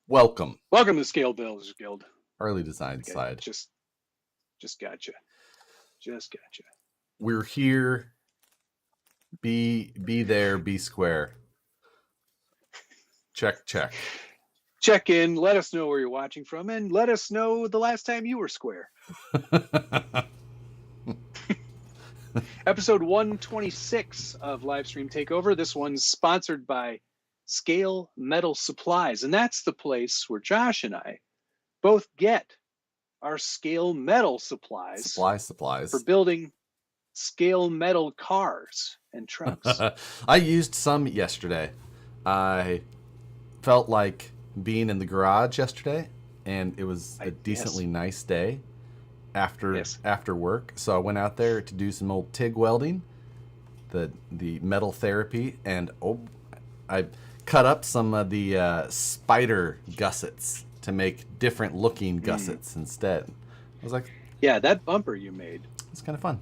Welcome. Welcome to Scale Builders Guild. Early design Okay, side. just gotcha. Just gotcha. We're here. Be there, be square. Check. Check in, let us know where you're watching from, and let us know the last time you were square. Episode 126 of Livestream Takeover. This one's sponsored by Scale Metal Supplies, and that's the place where Josh and I both get our scale metal supplies for building scale metal cars and trucks. I used some yesterday. I felt like being in the garage yesterday, and it was a decently nice day after work. So I went out there to do some old TIG welding, the metal therapy, and I cut up some of the spider gussets to make different looking gussets instead. I was like, yeah, that bumper you made. It's kind of fun.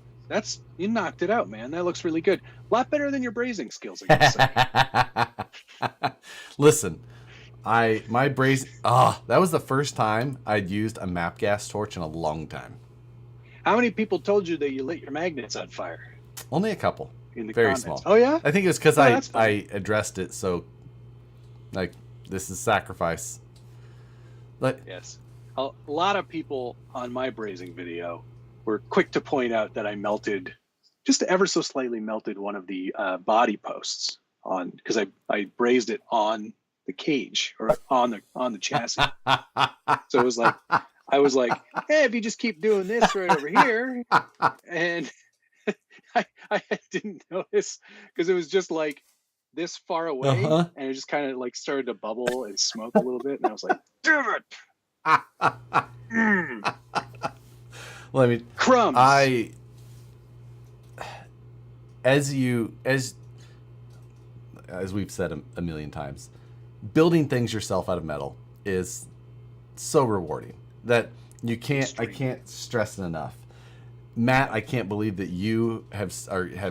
You knocked it out, man. That looks really good. A lot better than your brazing skills, I guess. Listen, my brazing, that was the first time I'd used a map gas torch in a long time. How many people told you that you lit your magnets on fire? Only a couple. In the very comments. Small. Oh yeah? I think it was because I addressed it so, like, this is sacrifice. But yes, a lot of people on my brazing video were quick to point out that I melted, just ever so slightly melted one of the body posts on, because I brazed it on the cage or on the chassis. So it was like, I was like, hey, if you just keep doing this right over here, and I didn't notice because it was just like this far away, and it just kind of like started to bubble and smoke a little bit, and I was like, damn it. Well, I mean, crumbs. As we've said a million times, building things yourself out of metal is so rewarding that I can't stress it enough. Matt, I can't believe that you have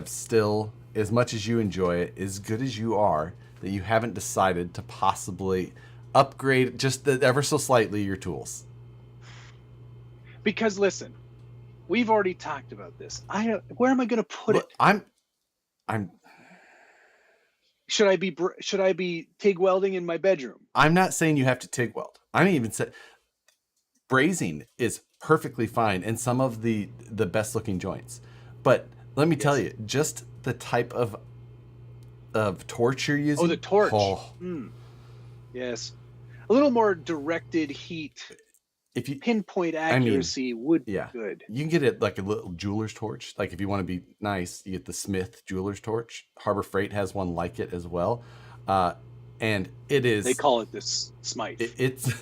still, as much as you enjoy it, as good as you are, that you haven't decided to possibly upgrade just ever so slightly your tools. Because listen, we've already talked about this. Where am I going to put it? Should I be TIG welding in my bedroom? I'm not saying you have to TIG weld. I didn't even say brazing is perfectly fine in some of the best looking joints. But let me tell you, just the type of torch you're using. Oh, the torch. Yes. A little more directed heat. If you pinpoint accuracy would be good. You can get it like a little jeweler's torch. Like if you want to be nice, you get the Smith jeweler's torch. Harbor Freight has one like it as well. And it is... They call it this Smite. It's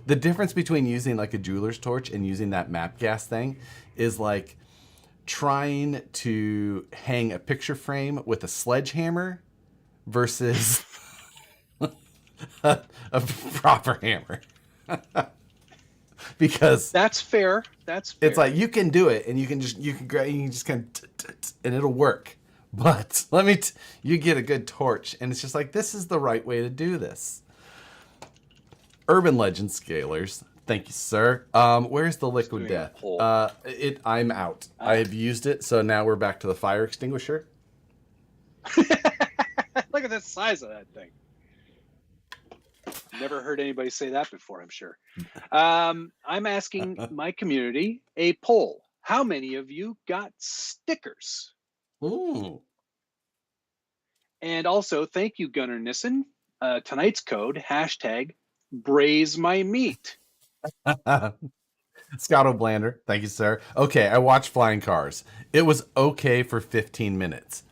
the difference between using like a jeweler's torch and using that map gas thing is like trying to hang a picture frame with a sledgehammer versus a proper hammer. Because that's fair. It's like you can do it, and you can just kind of and it'll work. But you get a good torch, and it's just like this is the right way to do this. Urban Legend Scalers, thank you, sir. Where's the liquid death? I'm out. I have used it, so now we're back to the fire extinguisher. Look at the size of that thing. Never heard anybody say that before, I'm sure. I'm asking my community a poll. How many of you got stickers? Ooh. And also, thank you, Gunnar Nissen. Tonight's code, #Braised My Meat. Scott O'Blander, thank you, sir. Okay, I watched Flying Cars. It was okay for 15 minutes,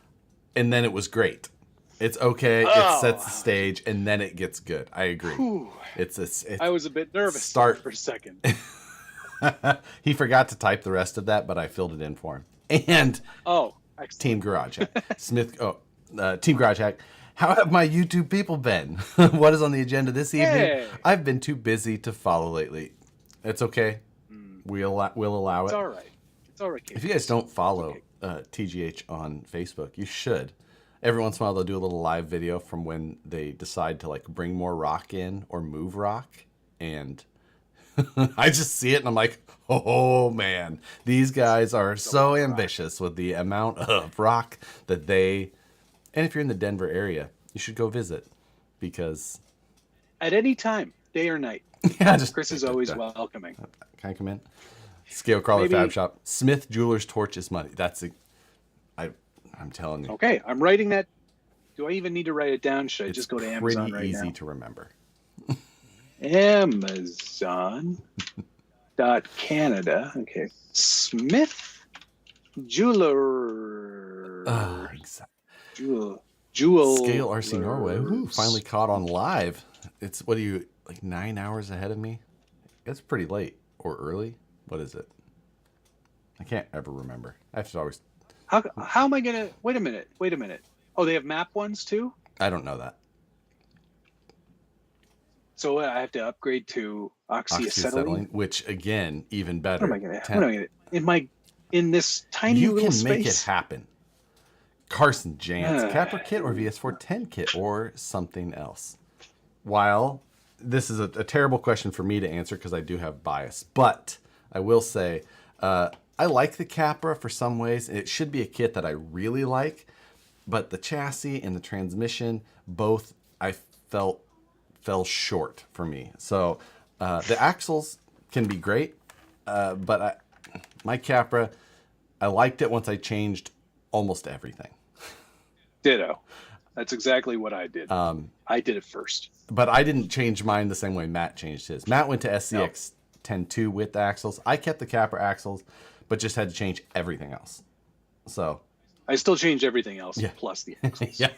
and then it was great. It's okay. It sets the stage, and then it gets good. I agree. I was a bit nervous for a second. He forgot to type the rest of that, but I filled it in for him. And excellent. Team Garage Hack. Team Garage Hack. How have my YouTube people been? What is on the agenda this evening? Hey. I've been too busy to follow lately. It's okay. We'll allow it. It's all right. It's all right. If you guys don't follow TGH on Facebook, you should. Every once in a while, they'll do a little live video from when they decide to like bring more rock in or move rock. and I just see it and I'm like, oh man, these guys are so ambitious with the amount of rock that they, and if you're in the Denver area, you should go visit because at any time, day or night. Yeah, just Chris is always welcoming. Can I come in? Scale Crawler Fab Shop. Smith Jeweler's Torch is money. I'm telling you. Okay, I'm writing that. Do I even need to write it down? Should I just go to Amazon right now? Pretty easy to remember. Amazon.Canada. Okay. Smith Jeweler. Exactly. Jewel. Scale RC Norway. Ooh, finally caught on live. It's, what are you, like 9 hours ahead of me? It's pretty late or early. What is it? I can't ever remember. I have to always. How am I gonna? Wait a minute. Oh, they have map ones too? I don't know that. So I have to upgrade to oxyacetylene, which again, even better. What am I gonna? In this tiny little space? You can make it happen. Carson Jantz, Capra kit or VS410 kit or something else. While this is a terrible question for me to answer because I do have bias, but I will say I like the Capra for some ways. It should be a kit that I really like, but the chassis and the transmission both I felt fell short for me. So the axles can be great, but my Capra, I liked it once I changed almost everything. Ditto. That's exactly what I did. I did it first. But I didn't change mine the same way Matt changed his. Matt went to SCX10.2 with the axles. I kept the Capra axles, but just had to change everything else. So I still changed everything else plus the axles. Yeah.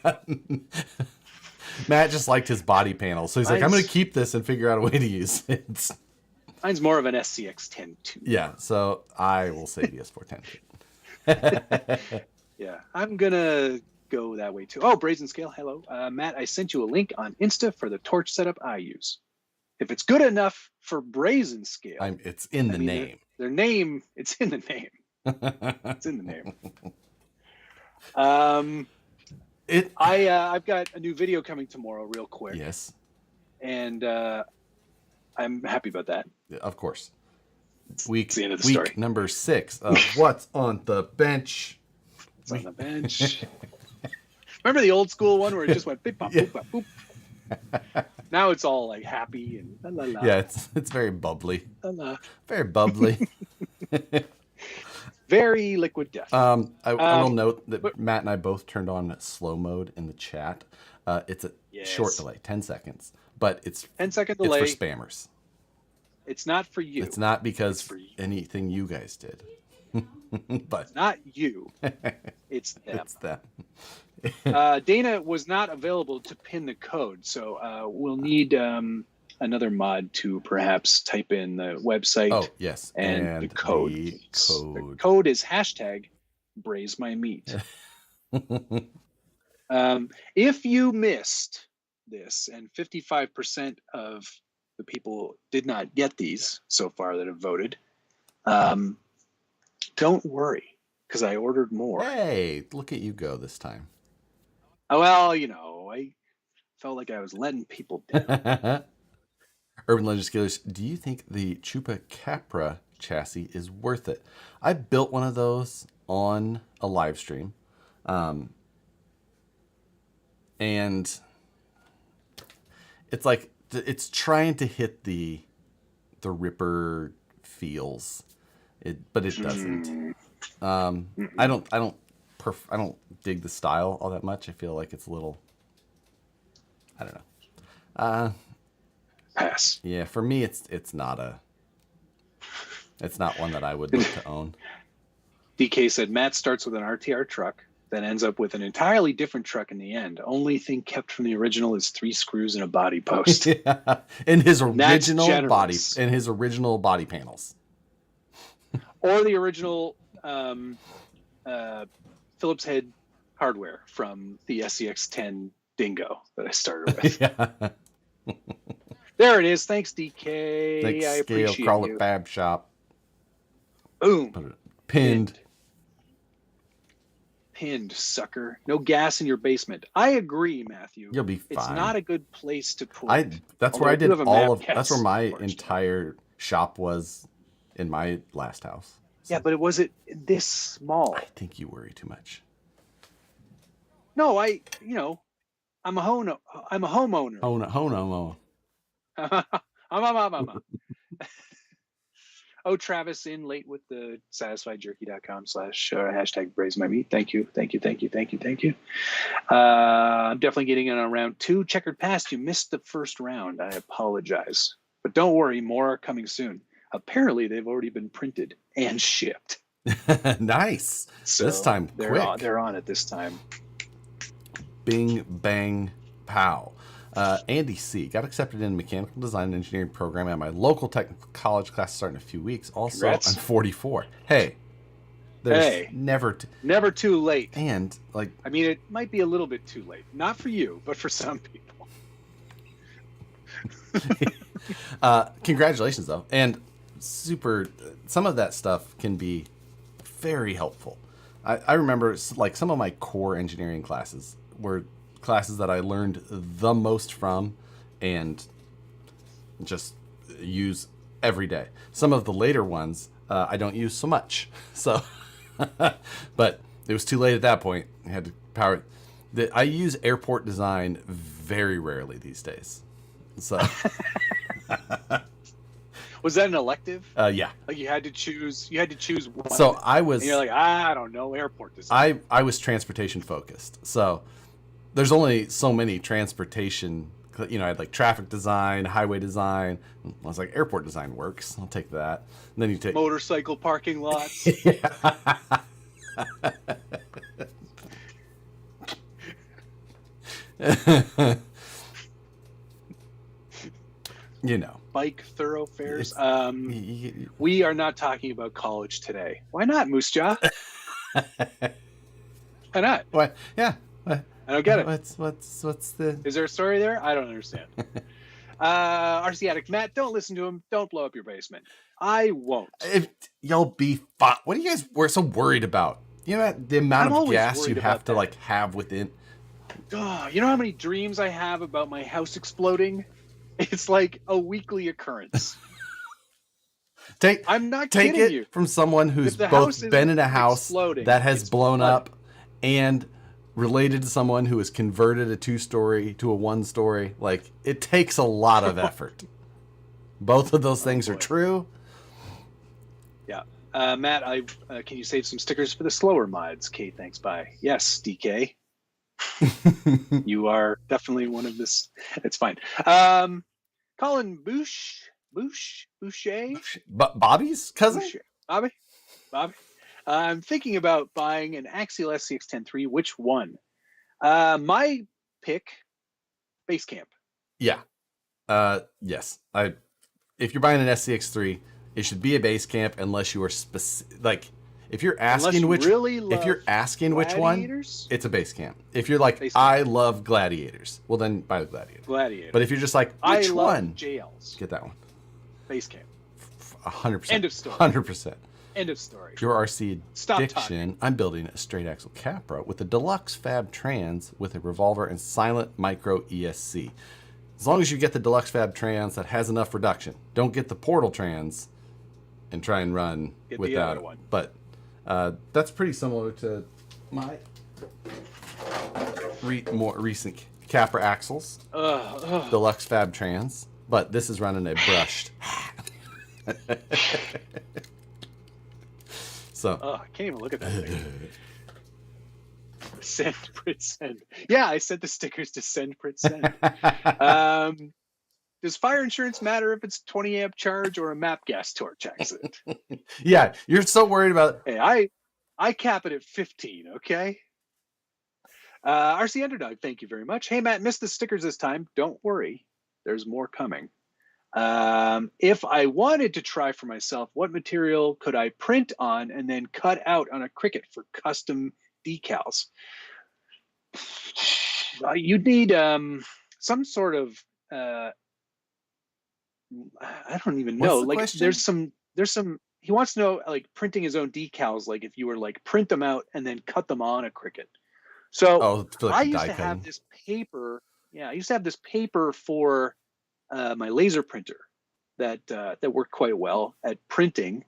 Matt just liked his body panel. So he's like, I'm going to keep this and figure out a way to use it. Mine's more of an SCX10.2. Yeah, so I will say VS410. Yeah, I'm going to go that way too. Oh, Brazen Scale, hello. Matt, I sent you a link on Insta for the torch setup I use. If it's good enough for Brazen Scale, it's in the name. Their name, it's in the name. It's in the name. I've got a new video coming tomorrow, real quick. Yes. And I'm happy about that. Yeah, of course. It's the end of the story. Week number 6 of What's on the Bench. What's on the bench? Remember the old school one where it just went beep, pop, boop, pop, boop? Now it's all like happy and la la la. Yeah, it's very bubbly. La, la. Very bubbly. Very liquid death. I will note that Matt and I both turned on slow mode in the chat. It's a short delay, 10 seconds, but it's 10-second delay. It's for spammers. It's not for you. It's not because anything you guys did. But it's not you. It's them. It's them. Dana was not available to pin the code, so we'll need another mod to perhaps type in the website. Oh, yes. And the code. The code is #Braised My Meat. If you missed this, and 55% of the people did not get these so far that have voted, don't worry, because I ordered more. Hey, look at you go this time. Oh, well, I felt like I was letting people down. Urban Legend Scalers, do you think the Chupa Capra chassis is worth it? I built one of those on a live stream. And it's like, it's trying to hit the Ripper feels, but it doesn't. I don't dig the style all that much. I feel like it's a little, I don't know. Pass. Yeah, for me, it's not one that I would look to own. DK said Matt starts with an RTR truck, then ends up with an entirely different truck in the end. Only thing kept from the original is 3 screws and a body post. Yeah. In his original body panels. Or the original Phillips head hardware from the SCX10 Dingo that I started with. Yeah. There it is. Thanks, DK. Thanks, I appreciate Crawl you. It Fab Shop. Boom. Put it pinned. pinned, sucker. No gas in your basement. I agree, Matthew. You'll be fine. It's not a good place to put it. That's where I did that's where my entire shop was in my last house. So. Yeah, but was it this small? I think you worry too much. No, I'm a homeowner. Oh, Travis in late with the satisfiedjerky.com/hashtag Braised My Meat. Thank you. I'm definitely getting in on round 2. Checkered past, you missed the first round. I apologize. But don't worry, more are coming soon. Apparently, they've already been printed and shipped. Nice. So this time, quick. They're on it this time. Bing, bang, pow. Andy C. got accepted in a mechanical design and engineering program at my local technical college class starting in a few weeks. Also, Congrats. I'm 44. Hey, there's never too late. And I mean, it might be a little bit too late. Not for you, but for some people. Congratulations, though. And some of that stuff can be very helpful. I remember some of my core engineering classes were classes that I learned the most from and just use every day. Some of the later ones I don't use so much. So, but it was too late at that point. I had to power it. I use airport design very rarely these days. So, was that an elective? Yeah. Like you had to choose one. So I was. And you're like, I don't know, airport design. I was transportation focused. So there's only so many transportation. I had traffic design, highway design. I was like, airport design works. I'll take that. And then you take motorcycle parking lots. Bike thoroughfares. We are not talking about college today. Why not, Moose Jaw? Why not? What? Yeah. What? I don't get it. What's the? Is there a story there? I don't understand. RC Addict Matt, don't listen to him. Don't blow up your basement. I won't. You'll be fine. What are you guys so worried about? You know the amount of gas you have to have within. Oh, you know how many dreams I have about my house exploding? It's like a weekly occurrence. I'm not kidding you. From someone who's both been in a house that has blown up and related to someone who has converted a 2-story to a 1-story. It takes a lot of effort. Both of those things are true. Yeah. Matt, can you save some stickers for the slower mods? Okay, thanks. Bye. Yes, DK. You are definitely one of this. It's fine. Colin Boucher? Bobby's cousin? Boucher. Bobby. I'm thinking about buying an Axial SCX10 III. Which one? My pick, Basecamp. Yeah. Yes. If you're buying an SCX3, it should be a Basecamp unless you are specific. If you're asking which one, it's a Basecamp. If you're like, I love Gladiators, well then buy the Gladiator. But if you're just like, which one? JLs. Get that one. Basecamp. 100%. End of story. 100%. End of story. Your RC addiction. I'm building a straight axle Capra with a deluxe Fab Trans with a revolver and silent micro ESC. As long as you get the deluxe Fab Trans, that has enough reduction. Don't get the Portal Trans and try and run without it. One. But that's pretty similar to my more recent Capra axles. Deluxe Fab Trans. But this is running a brushed. So I can't even look at that thing. Send, print, send. Yeah, I sent the stickers to send, print, send. Does fire insurance matter if it's 20 amp charge or a map gas torch accident? Yeah, you're so worried about. Hey, I cap it at 15. Okay. RC Underdog, thank you very much. Hey Matt, missed the stickers this time. Don't worry, there's more coming. If I wanted to try for myself, what material could I print on and then cut out on a Cricut for custom decals? You'd need some sort of I don't even know. What's the question? there's some he wants to know, like, printing his own decals, like if you were like print them out and then cut them on a Cricut. So I used to have this paper. Yeah, I used to have this paper for my laser printer that worked quite well at printing,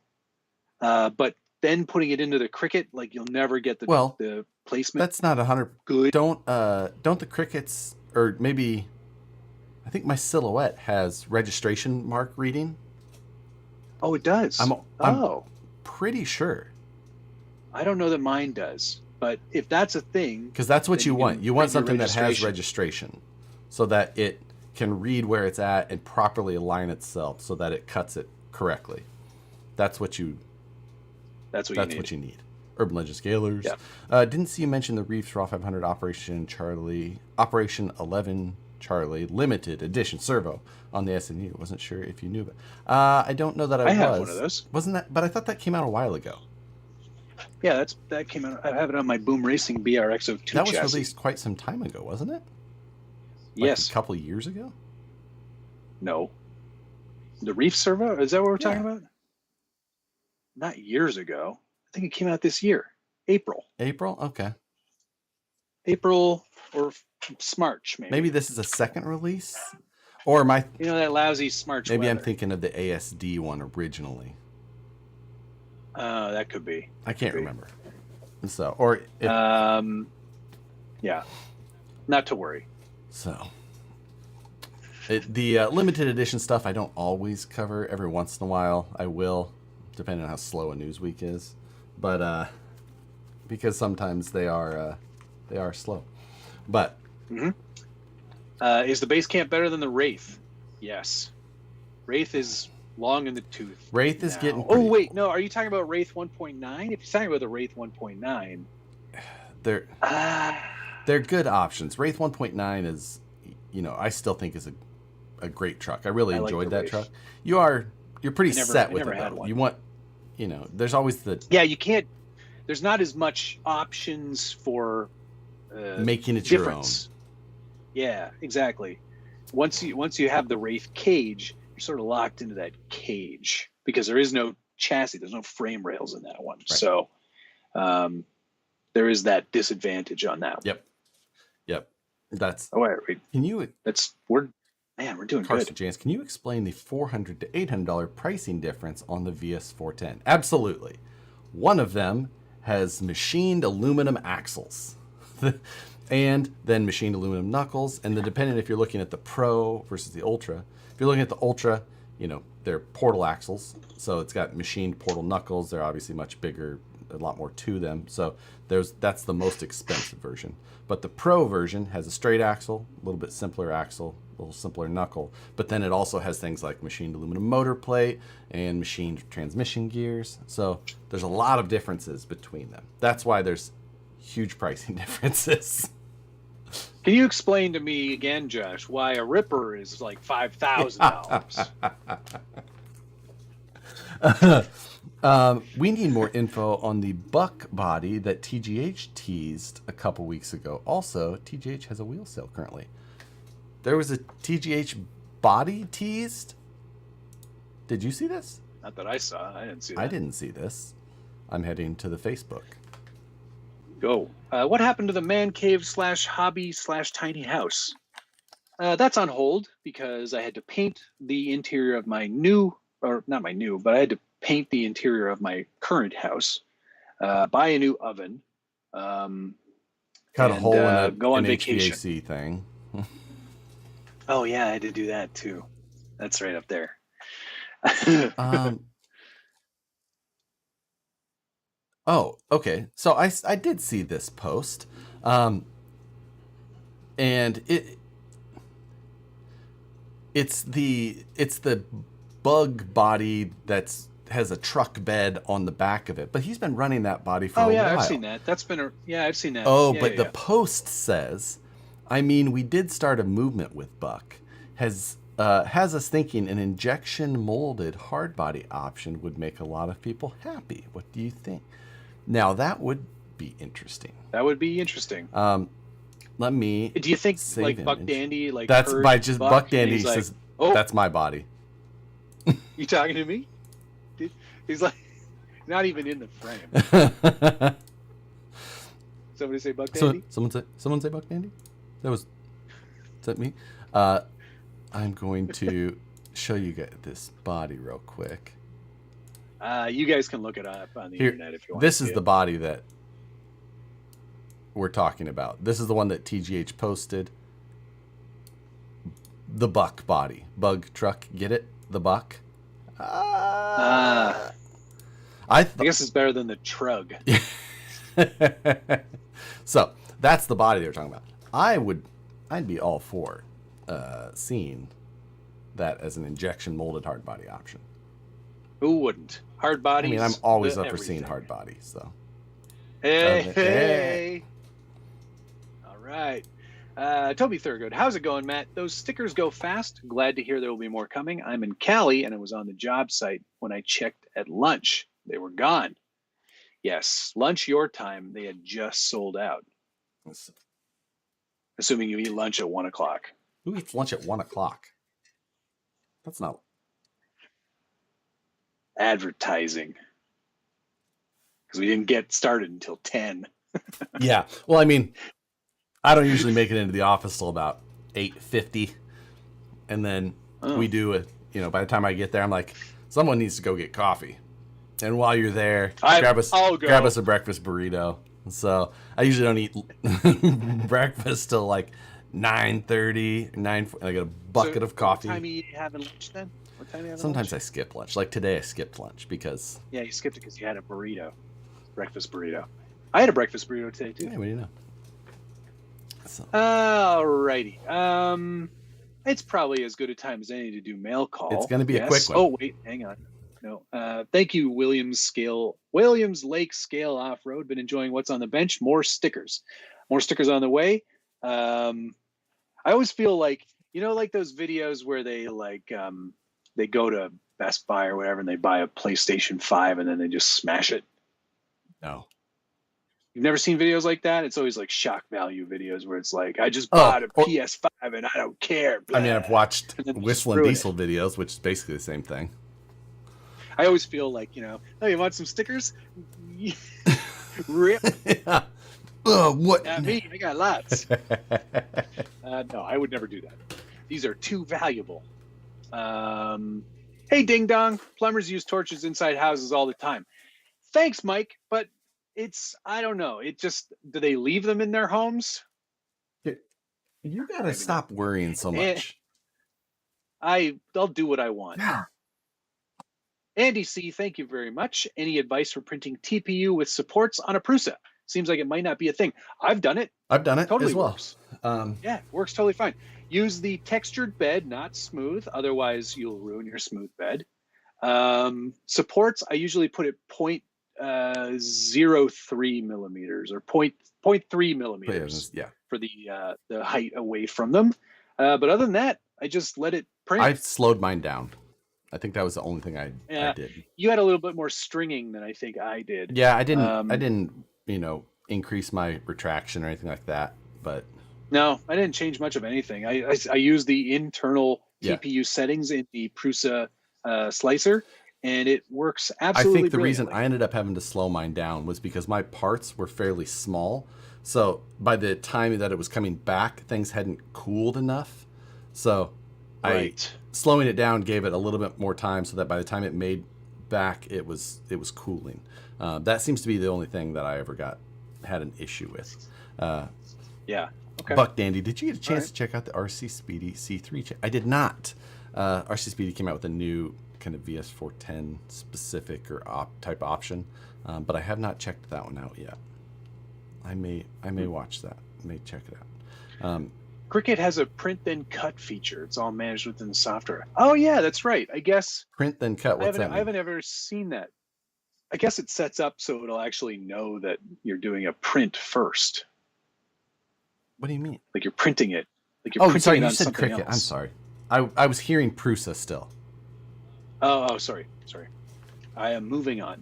but then putting it into the Cricut, like, you'll never get the placement. That's not 100 good. Don't the Cricuts, or maybe I think my Silhouette has registration mark reading. Oh, it does. I'm pretty sure. I don't know that mine does, but if that's a thing, because that's what you want. You want something that has registration, so that it can read where it's at and properly align itself, so that it cuts it correctly. That's what you. That's what you need. Urban Legend Scalers. Yeah. Didn't see you mention the Reef Servo 500 Operation 11 Charlie limited edition servo on the SNU. Wasn't sure if you knew, but I don't know that I have one of those. Wasn't that? But I thought that came out a while ago. Yeah, that came out. I have it on my Boom Racing BRX02 That was chassis. released quite some time ago, wasn't it? Yes. A couple of years ago? No. The Reef Servo? Is that what we're talking about? Not years ago. I think it came out this year. April. Okay. April or March, maybe. Maybe this is a second release? Or am I... You know, that lousy March Maybe weather. I'm thinking of the ASD one originally. That could be. I can't remember. So, or... yeah. Not to worry. So... the limited edition stuff I don't always cover. Every once in a while I will, depending on how slow a news week is. But because sometimes they are slow. But is the base camp better than the Wraith? Yes. Wraith is long in the tooth. Wraith is getting Oh wait, no, are you talking about Wraith 1.9? If you're talking about the Wraith 1.9, they're good options. Wraith 1.9 is, I still think is a great truck. I really enjoyed that truck. You're pretty set with it though. You want, there's always you can't. There's not as much options for making it your own. Yeah, exactly. Once you have the Wraith cage, you're sort of locked into that cage because there is no chassis. There's no frame rails in that one. Right. So there is that disadvantage on that. Yep. That's. Oh wait. Can you? We're doing Carson good. James, can you explain the $400 to $800 pricing difference on the VS410? Absolutely. One of them has machined aluminum axles, and then machined aluminum knuckles. And then depending if you're looking at the Pro versus the Ultra, if you're looking at the Ultra, they're portal axles, so it's got machined portal knuckles. They're obviously much bigger, a lot more to them. So that's the most expensive version. But the Pro version has a straight axle, a little bit simpler axle, a little simpler knuckle. But then it also has things like machined aluminum motor plate and machined transmission gears. So there's a lot of differences between them. That's why there's huge pricing differences. Can you explain to me again, Josh, why a Ripper is like $5,000? We need more info on the buck body that TGH teased a couple weeks ago. Also, TGH has a wheel sale currently. There was a TGH body teased. Did you see this? Not that I saw. I didn't see that. I didn't see this. I'm heading to the Facebook. Go. What happened to the man cave / hobby / tiny house? That's on hold because I had to paint the interior of my new, or not my new, but I had to paint the interior of my current house, buy a new oven, cut a hole in go on vacation. HVAC thing. Oh yeah, I had to do that too. That's right up there. Oh, okay. So I did see this post, and it's the bug body has a truck bed on the back of it, but he's been running that body for a while. I've seen that. I've seen that. Oh, yeah, but the post says, we did start a movement with Buck. Has us thinking an injection molded hard body option would make a lot of people happy. What do you think? Now that would be interesting. Let me. Do you think like Buck Dandy, like that's by just Buck Dandy says, like, "Oh, that's my body." You talking to me? He's like, Not even in the frame. Somebody say Buck Dandy? Someone say Buck Dandy? Is that me? I'm going to show you guys this body real quick. You guys can look it up on the internet if you want. This is the body that we're talking about. This is the one that TGH posted. The Buck body. Bug truck. Get it? The Buck. I guess it's better than the Trug. So that's the body they were talking about. I'd be all for seeing that as an injection molded hard body option. Who wouldn't? Hard bodies. I mean, I'm always up for seeing hard bodies. So. Hey. All right. Toby Thurgood, how's it going, Matt? Those stickers go fast. Glad to hear there will be more coming. I'm in Cali, and I was on the job site when I checked at lunch. They were gone. Yes, lunch your time. They had just sold out. Assuming you eat lunch at 1 o'clock. Who eats lunch at 1 o'clock? That's not advertising. Because we didn't get started until 10. Yeah. Well, I mean, I don't usually make it into the office till about 8:50. And then we do it, by the time I get there, I'm like, someone needs to go get coffee. And while you're there, grab us a breakfast burrito. So I usually don't eat breakfast till like 9:30, 9. I get a bucket of coffee. What time are you having lunch then? Sometimes I skip lunch. Like today, I skipped lunch because. Yeah, you skipped it because you had a burrito, breakfast burrito. I had a breakfast burrito today too. Yeah, what do you know? So. Alrighty. It's probably as good a time as any to do mail call. It's going to be a quick one. Oh wait, hang on. No. Thank you, Williams Lake Scale Off Road. Been enjoying what's on the bench. More stickers on the way. I always feel like like those videos where they go to Best Buy or whatever and they buy a PlayStation 5 and then they just smash it. No. You've never seen videos like that? It's always like shock value videos where it's like, I just bought a PS5 and I don't care. Blah. I mean, I've watched Whistling Diesel videos, which is basically the same thing. I always feel like, oh, you want some stickers? Rip. Yeah. What? Not me. I got lots. No, I would never do that. These are too valuable. Hey, Ding Dong. Plumbers use torches inside houses all the time. Thanks, Mike. But I don't know. Do they leave them in their homes? You got to stop worrying so much. They'll do what I want. Yeah. Andy C., thank you very much. Any advice for printing TPU with supports on a Prusa? Seems like it might not be a thing. I've done it. Totally as well. Works. Yeah, works totally fine. Use the textured bed, not smooth. Otherwise, you'll ruin your smooth bed. Supports, I usually put it 0.03 millimeters or 0.3 millimeters for the height away from them. But other than that, I just let it print. I've slowed mine down. I think that was the only thing I did. You had a little bit more stringing than I think I did. Yeah, I didn't, increase my retraction or anything like that. But no, I didn't change much of anything. I used the internal TPU settings in the Prusa slicer, and it works absolutely. I think the reason I ended up having to slow mine down was because my parts were fairly small. So by the time that it was coming back, things hadn't cooled enough. So slowing it down gave it a little bit more time so that by the time it made back, it was cooling. That seems to be the only thing that I ever had an issue with. Okay. Buck Dandy, did you get a chance to check out the RC Speedy C3? I did not. RC Speedy came out with a new kind of VS410 specific or type option, but I have not checked that one out yet. I may watch that. I may check it out. Cricut has a print then cut feature. It's all managed within the software. Oh yeah, that's right. I guess print then cut. What's that mean? I haven't ever seen that. I guess it sets up so it'll actually know that you're doing a print first. What do you mean? Like you're printing it. Like you're printing sorry, it on you said something Cricut. else. I'm sorry. I was hearing Prusa still. Oh, sorry. I am moving on.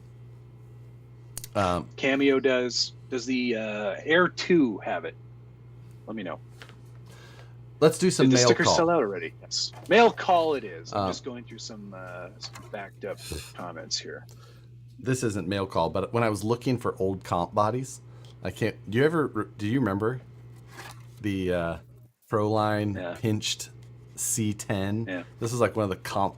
Cameo does. Does the Air 2 have it? Let me know. Let's do some Did the mail stickers call. sell out already? Yes. Mail call it is. I'm just going through some backed up comments here. this isn't mail call, but when I was looking for old comp bodies, I can't. Do you remember the Proline pinched C10? Yeah. This is like one of the comp.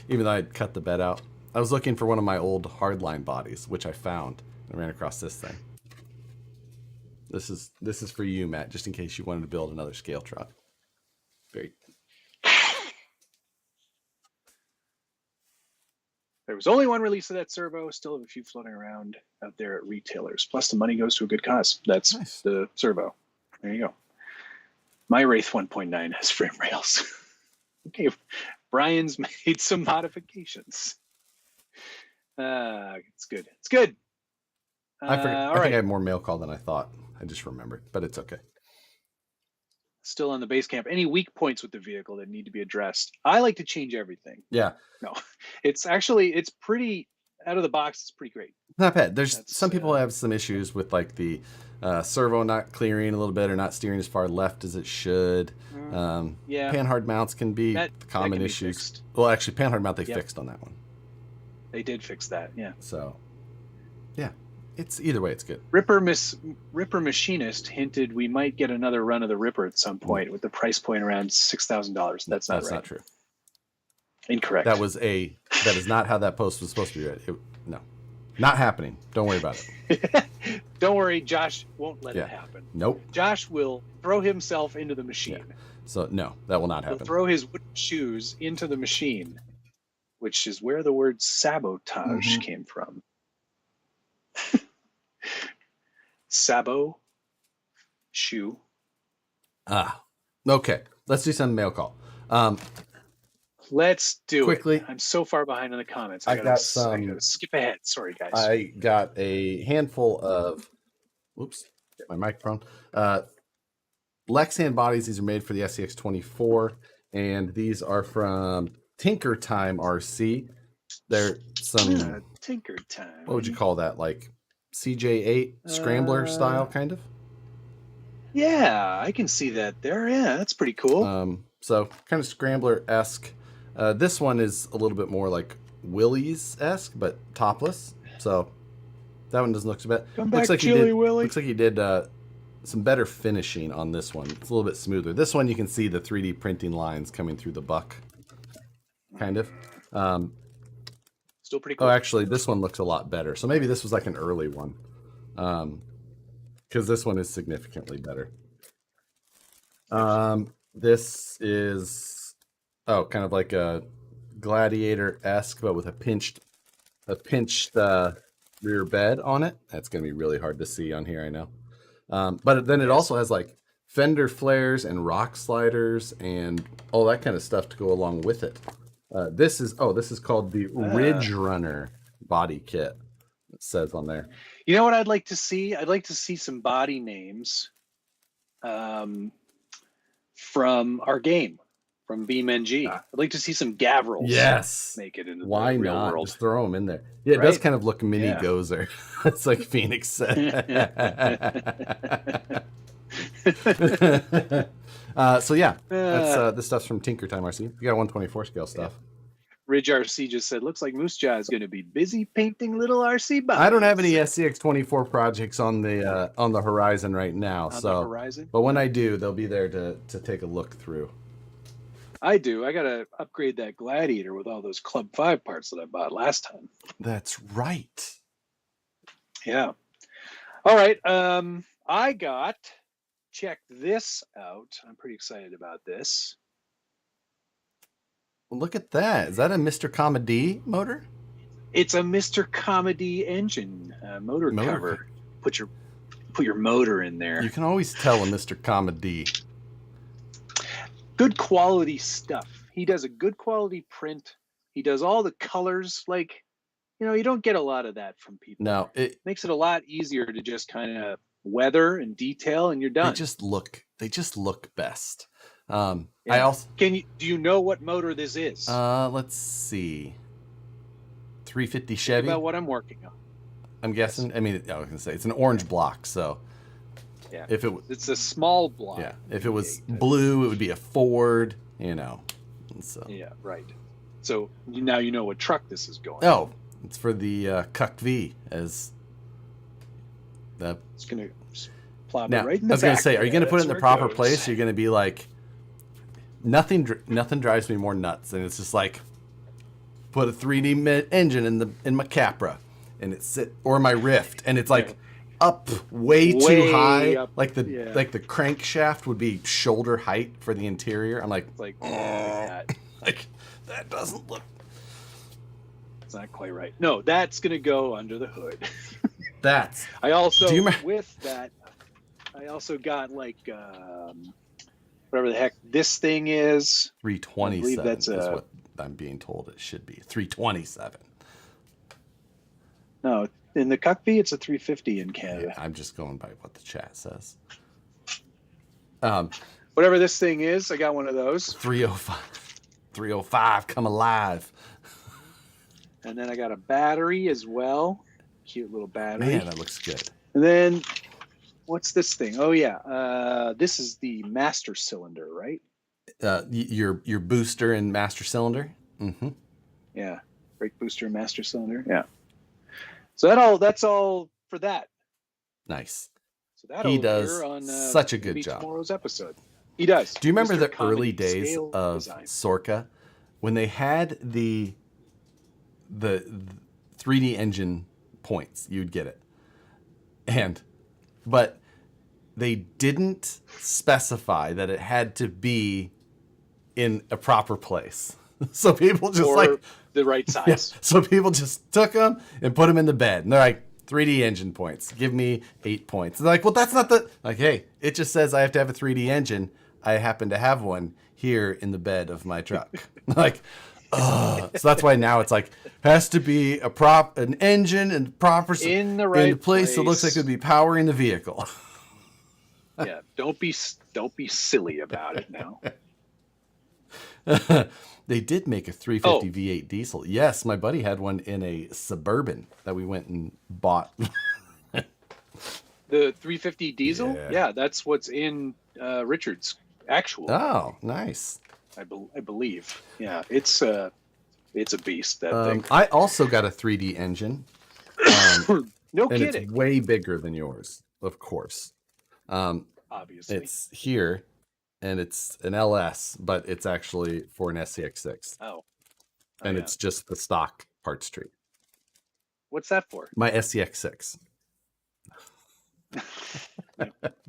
Even though I'd cut the bed out, I was looking for one of my old hardline bodies, which I found. I ran across this thing. This is for you, Matt, just in case you wanted to build another scale truck. Very. There was only one release of that servo. Still have a few floating around out there at retailers. Plus, the money goes to a good cause. That's nice. The servo. There you go. My Wraith 1.9 has frame rails. Okay, Brian's made some modifications. It's good. It's good. I think I had more mail call than I thought. I just remembered, but it's okay. Still on the base camp. Any weak points with the vehicle that need to be addressed? I like to change everything. Yeah. No, it's pretty out of the box. It's pretty great. Not bad. There's some people have some issues with like the servo not clearing a little bit or not steering as far left as it should. Yeah. Panhard mounts can be common issues. Well, actually, panhard mount they fixed on that one. They did fix that. Yeah. So, yeah. It's either way, it's good. Ripper Machinist hinted we might get another run of the Ripper at some point with the price point around $6,000. That's not true. Incorrect. That is not how that post was supposed to be read. No, not happening. Don't worry about it. Don't worry, Josh won't let it happen. Nope. Josh will throw himself into the machine. Yeah. So no, that will not happen. He'll throw his wooden shoes into the machine, which is where the word sabotage came from. Sabo shoe. Okay. Let's do some mail call. Let's do quickly. It. I'm so far behind in the comments. I gotta skip ahead. Sorry, guys. I got a handful of. Oops, get my microphone. Lexan Bodies. These are made for the SCX24, and these are from Tinker Time RC. They're some Tinker Time. What would you call that? Like CJ8 scrambler style, kind of. Yeah, I can see that there. Yeah, that's pretty cool. So kind of scrambler-esque. This one is a little bit more like Willie's-esque, but topless. So that one doesn't look too bad. Looks like he did some better finishing on this one. It's a little bit smoother. This one you can see the 3D printing lines coming through the buck, kind of. Still pretty cool. Oh, actually, this one looks a lot better. So maybe this was like an early one, because this one is significantly better. This is kind of like a Gladiator-esque, but with a pinched rear bed on it. That's gonna be really hard to see on here, I know. But then it also has like fender flares and rock sliders and all that kind of stuff to go along with it. This is called the Ridge Runner body kit. It says on there. You know what I'd like to see? I'd like to see some body names from our game, from BeamNG. I'd like to see some Gavrils. Yes. Make it into Why the real not? world. Just throw them in there. Yeah, it does kind of look mini Gozer. It's like Phoenix said. So yeah, that's this stuff's from Tinker Time RC. You got 124 scale stuff. Ridge RC just said, looks like Moose Jaw is going to be busy painting little RC bodies. I don't have any SCX24 projects on the horizon right now. The horizon? But when I do, they'll be there to take a look through. I do. I got to upgrade that Gladiator with all those Club 5 parts that I bought last time. That's right. Yeah. All right. Check this out. I'm pretty excited about this. Look at that. Is that a Mr. Comedy motor? It's a Mr. Comedy engine motor cover. Put your motor in there. You can always tell a Mr. Comedy. Good quality stuff. He does a good quality print. He does all the colors. Like, you don't get a lot of that from people. No, it makes it a lot easier to just kind of weather and detail, and you're done. They just look best. Do you know what motor this is? Let's see. 350 Chevy. Think about what I'm working on. I'm guessing. I mean, I was gonna say it's an orange block, so yeah. It's a small block. Yeah. If it was blue, it would be a Ford. So yeah, right. So now you know what truck this is going. Oh, It's for the Cuck V, as the. It's gonna plop Now, it right in the I was going to back say, are you going to put it in the proper goes. place? Or are you going to be like, nothing drives me more nuts, and it's just like, put a 3D engine in my Capra, and or my Rift, and it's like up way too high, up, like the crankshaft would be shoulder height for the interior. I'm like, that. like that doesn't look. It's not quite right. No, that's gonna go under the hood. That's. I also with that, I also got like whatever the heck this thing is. 327 is what I'm being told it should be. 327. No, in the Cuck V, it's a 350 in Canada. Yeah, I'm just going by what the chat says. Whatever this thing is, I got one of those. 305, come alive. And then I got a battery as well. Cute little battery. Man, that looks good. And then, what's this thing? Oh yeah, this is the master cylinder, right? Your booster and master cylinder. Mm-hmm. Yeah, brake booster and master cylinder. Yeah. So that's all for that. Nice. So that he does on, such a good job. Tomorrow's episode. He does. Do you remember Mr. the Comedy early days scale of design. Sorka when they had the 3D engine points? You'd get it, but they didn't specify that it had to be in a proper place. So people just the right size. Yeah, so people just took them and put them in the bed, and they're like, 3D engine points. Give me 8 points. And they're like, well, that's not hey, it just says I have to have a 3D engine. I happen to have one here in the bed of my truck. Like, so that's why now it's like has to be an engine and proper in the right place. So it looks like it would be powering the vehicle. Yeah, don't be silly about it now. They did make a 350 V8 diesel. Yes, my buddy had one in a Suburban that we went and bought. The 350 diesel? Yeah, that's what's in Richard's actual. Oh, nice. I believe. Yeah, it's a beast, that thing. I also got a 3D engine. No and kidding. It's way bigger than yours, of course. Obviously. It's here. And it's an LS, but it's actually for an SCX6. Oh. And it's just the stock parts tree. What's that for? My SCX6.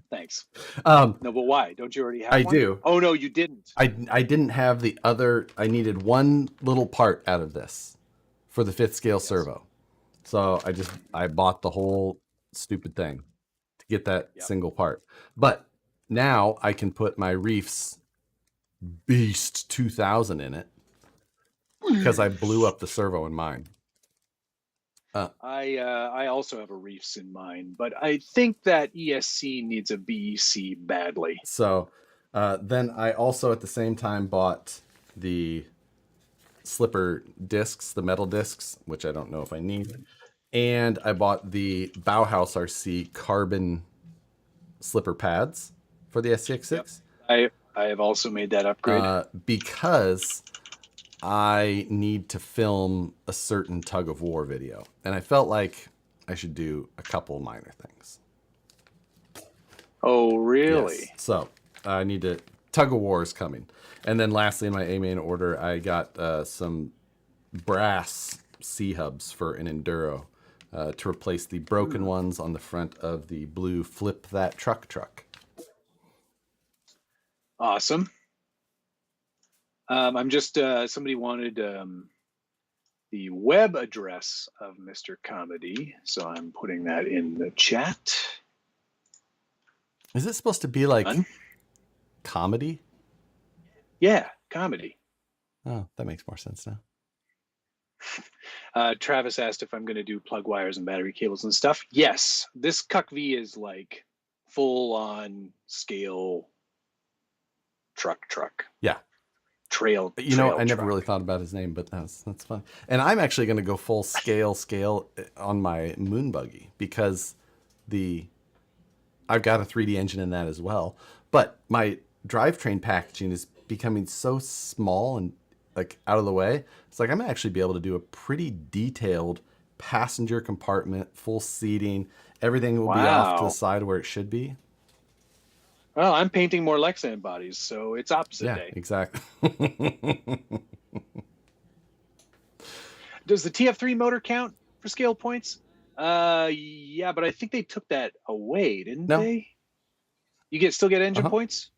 Thanks. No, but why? Don't you already have one? I do. Oh, no, you didn't. I didn't have the other. I needed one little part out of this for the 5th scale servo. So I bought the whole stupid thing to get that single part. But now I can put my Reef's Beast 2000 in it because I blew up the servo in mine. I also have a Reefs in mine, but I think that ESC needs a BEC badly. So then I also at the same time bought the slipper discs, the metal discs, which I don't know if I need. And I bought the Bauhaus RC carbon slipper pads for the SCX6. Yep. I have also made that upgrade. Because I need to film a certain tug of war video. And I felt like I should do a couple minor things. Oh, really? Yes. So I need to, tug of war is coming. And then lastly, in my A-main order, I got some brass C-hubs for an Enduro to replace the broken ones on the front of the blue Flip That Truck. Awesome. I'm just, somebody wanted the web address of Mr. Comedy, so I'm putting that in the chat. Is it supposed to be like comedy? Yeah, comedy. Oh, that makes more sense now. Travis asked if I'm going to do plug wires and battery cables and stuff. Yes, this Cuck V is like full on scale truck. Yeah. Trail. I never really thought about his name, but that's fun. And I'm actually going to go full scale on my moon buggy because I've got a 3D engine in that as well. But my drivetrain packaging is becoming so small and like out of the way, it's like I'm gonna actually be able to do a pretty detailed passenger compartment, full seating. Everything will be off to the side where it should be. Well, I'm painting more Lexan Bodies, so it's opposite day. Exactly. Does the TF3 motor count for scale points? Yeah, but I think they took that away, didn't they? You still get engine points?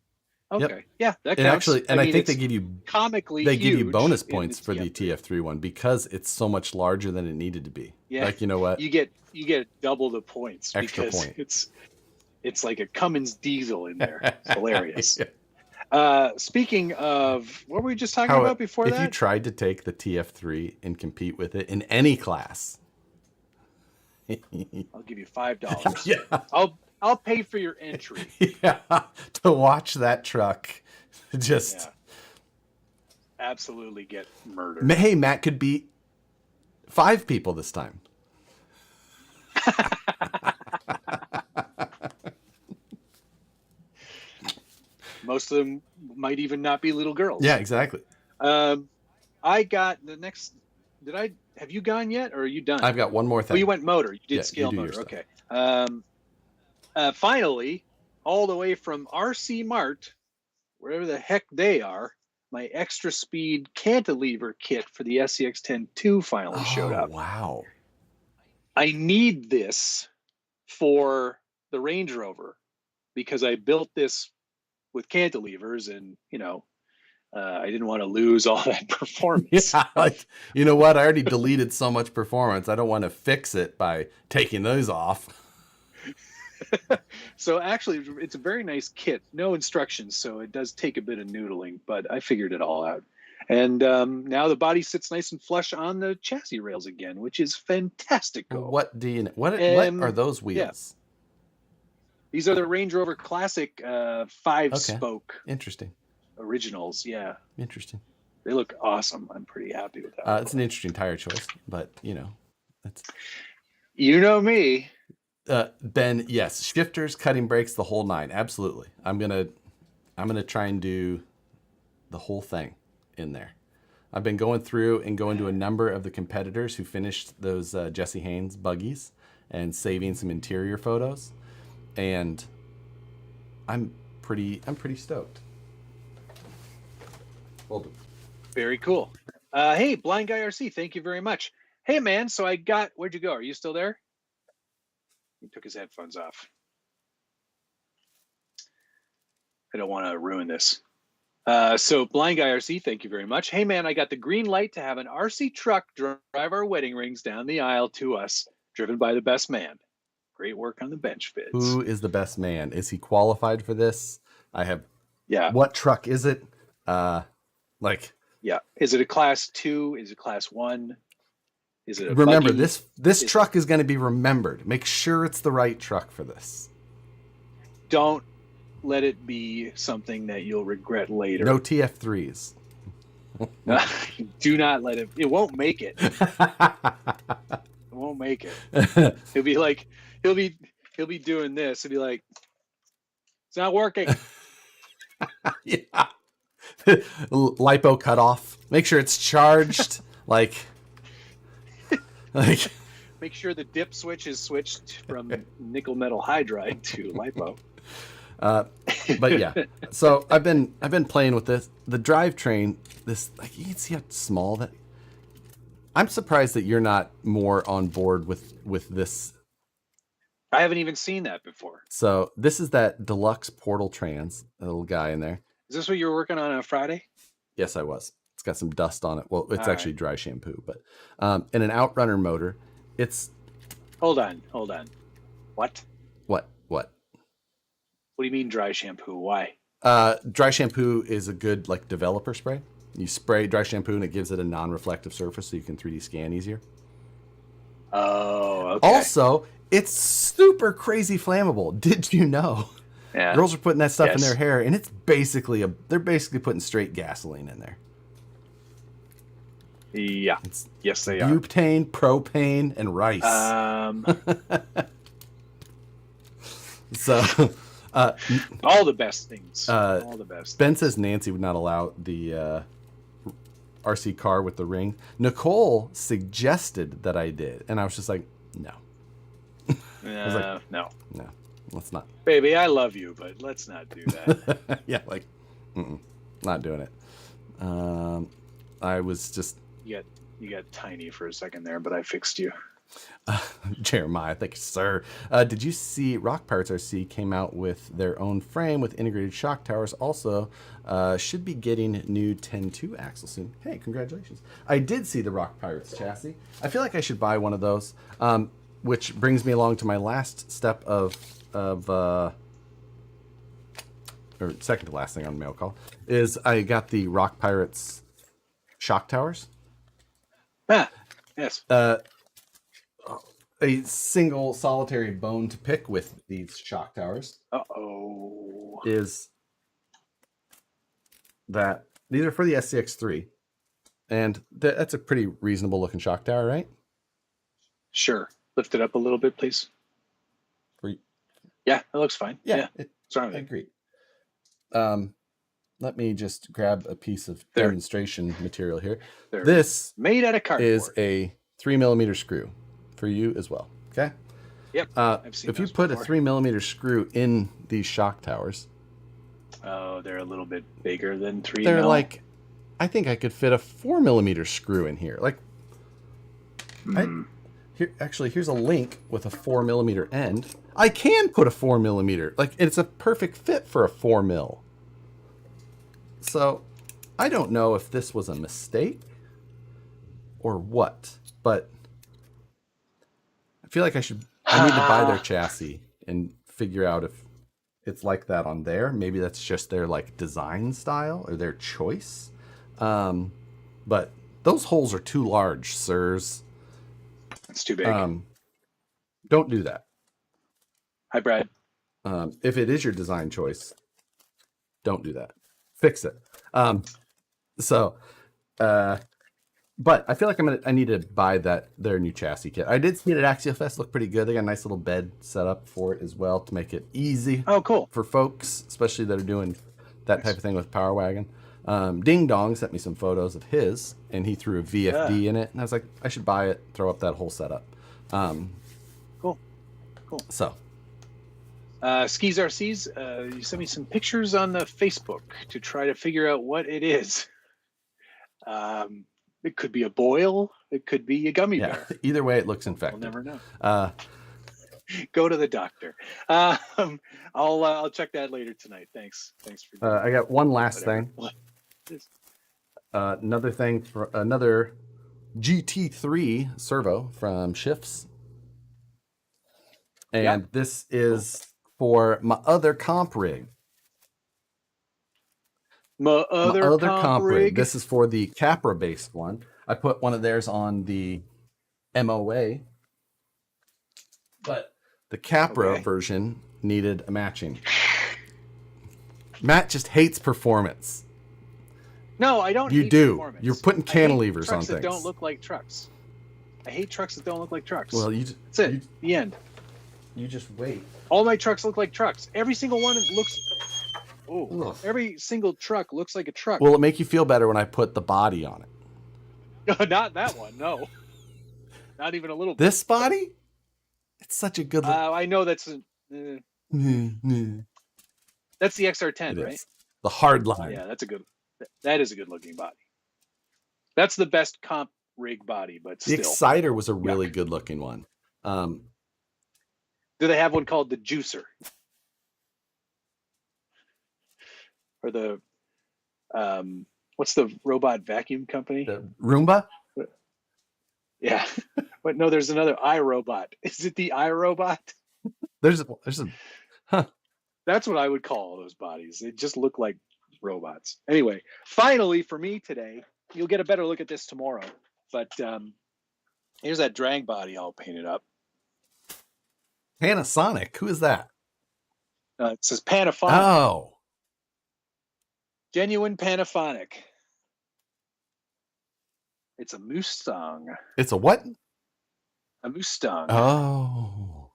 Okay. Yep. Yeah, that counts. Actually, I think they give you give you bonus points for the TF3 one because it's so much larger than it needed to be. Yeah. Like, you know what? You get double the points Extra because point. it's like a Cummins diesel in there. It's hilarious. Speaking of, what were we just talking about before that? If you tried to take the TF3 and compete with it in any class, I'll give you $5. Yeah. I'll pay for your entry. Yeah, to watch that truck just absolutely get murdered. Hey, Matt could beat 5 people this time. Most of them might even not be little girls. Yeah, exactly. I got the next. Have you gone yet, or are you done? I've got one more thing. Oh, you went motor. You did scale motor. Okay. Finally, all the way from RC Mart, wherever the heck they are, my extra speed cantilever kit for the SCX10-2 finally showed up. Wow. I need this for the Range Rover because I built this with cantilevers and, I didn't want to lose all that performance. Yeah, like, you know what? I already deleted so much performance. I don't want to fix it by taking those off. So actually, it's a very nice kit. No instructions, so it does take a bit of noodling, but I figured it all out. And now the body sits nice and flush on the chassis rails again, which is fantastic. What are those wheels? Yeah. These are the Range Rover Classic 5-spoke. Interesting. Originals, yeah. Interesting. They look awesome. I'm pretty happy with that. It's an interesting tire choice, but that's. You know me. Ben, yes, shifters, cutting brakes, the whole 9. Absolutely. I'm gonna try and do the whole thing in there. I've been going through and going to a number of the competitors who finished those Jesse Haynes buggies and saving some interior photos, and I'm pretty stoked. Well, very cool. Hey, Blind Guy RC, thank you very much. Hey, man, so where'd you go? Are you still there? He took his headphones off. I don't want to ruin this. So Blind Guy RC, thank you very much. Hey, man, I got the green light to have an RC truck drive our wedding rings down the aisle to us, driven by the best man. Great work on the bench vids. Who is the best man? Is he qualified for this? Yeah. What truck is it? Yeah. Is it a class 2? Is it class 1? Is it Remember, buggy? This truck is going to be remembered. Make sure it's the right truck for this. Don't let it be something that you'll regret later. No TF3s. Do not let it. It won't make it. It won't make it. He'll be doing this. He'll be like, it's not working. Yeah. Lipo cut off. Make sure it's charged. Like. Make sure the dip switch is switched from nickel metal hydride to lipo. But yeah, so I've been playing with this. The drivetrain, you can see how small that. I'm surprised that you're not more on board with this. I haven't even seen that before. So this is that deluxe portal trans, a little guy in there. Is this what you were working on Friday? Yes, I was. It's got some dust on it. Well, it's actually dry shampoo, but and an outrunner motor. It's. Hold on. What? What? What do you mean dry shampoo? Why? Dry shampoo is a good developer spray. You spray dry shampoo and it gives it a non-reflective surface so you can 3D scan easier. Oh, okay. Also, it's super crazy flammable. Did you know? Yeah. Girls are putting that stuff in their hair, and it's they're basically putting straight gasoline in there. Yeah. Yes, they are. Butane, propane, and rice. So, all the best things. All the best. Ben says Nancy would not allow the RC car with the ring. Nicole suggested that I did, and I was just like, no. I was like, no, let's not. Baby, I love you, but let's not do that. Yeah, like, not doing it. I was just. You got tiny for a second there, but I fixed you. Jeremiah, thank you, sir. Did you see Rock Pirates RC came out with their own frame with integrated shock towers? Also, should be getting new 10.2 axle soon. Hey, congratulations. I did see the Rock Pirates chassis. I feel like I should buy one of those, which brings me along to my last step or second to last thing on mail call, is I got the Rock Pirates shock towers. Ah, yes. A single solitary bone to pick with these shock towers is that these are for the SCX3, and that's a pretty reasonable looking shock tower, right? Sure. Lift it up a little bit, please. Yeah, it looks fine. Yeah. I agree. Let me just grab a piece of demonstration material here. This made out of cardboard is a 3mm screw for you as well. Okay. Yep. I've seen if you put before. A 3mm screw in these shock towers. Oh, they're a little bit bigger than 3mm. They're like, I think I could fit a 4mm screw in here. Like, here's a link with a 4mm end. I can put a 4mm. Like, it's a perfect fit for a 4mm. So, I don't know if this was a mistake or what, but I feel like I need to buy their chassis and figure out if it's like that on there. Maybe that's just their like design style or their choice. But those holes are too large, sirs. It's too big. Don't do that. Hi, Brad. If it is your design choice, don't do that. Fix it. But I feel like I need to buy their new chassis kit. I did see it at Axial Fest. Look pretty good. They got a nice little bed set up for it as well to make it easy. Oh, cool. For folks, especially that are doing that type of thing with Power Wagon. Ding Dong sent me some photos of his, and he threw a VFD in it. And I was like, I should buy it, throw up that whole setup. Cool. So. Skis RCs, you sent me some pictures on the Facebook to try to figure out what it is. It could be a boil. It could be a gummy bear. Either way, it looks infected. We'll never know. Go to the doctor. I'll check that later tonight. Thanks for. I got one last thing. Another thing for another GT3 servo from Shifts, and this is for my other comp rig. My other comp rig. This is for the Capra based one. I put one of theirs on the MOA, but the Capra version needed a matching. Matt just hates performance. No, I don't. You do. You're putting cantilevers on things. Trucks that don't look like trucks. I hate trucks that don't look like trucks. Well, that's it. The end. You just wait. All my trucks look like trucks. Every single one looks. Oh, every single truck looks like a truck. Will it make you feel better when I put the body on it? Not that one. No. Not even a little bit. This body? It's such a good. I know that's. That's the XR10, right? The hard line. Yeah, that is a good looking body. That's the best comp rig body, but still. The Exciter was a really good looking one. Do they have one called the Juicer? Or the what's the robot vacuum company? The Roomba? Yeah. But no, there's another iRobot. Is it the iRobot? There's a That's what I would call those bodies. They just look like robots. Anyway, finally for me today, you'll get a better look at this tomorrow. But here's that drag body all painted up. Panasonic. Who is that? It says Panaphonic. Oh. Genuine Panaphonic. It's a Mustang. It's a what? A Mustang. Oh.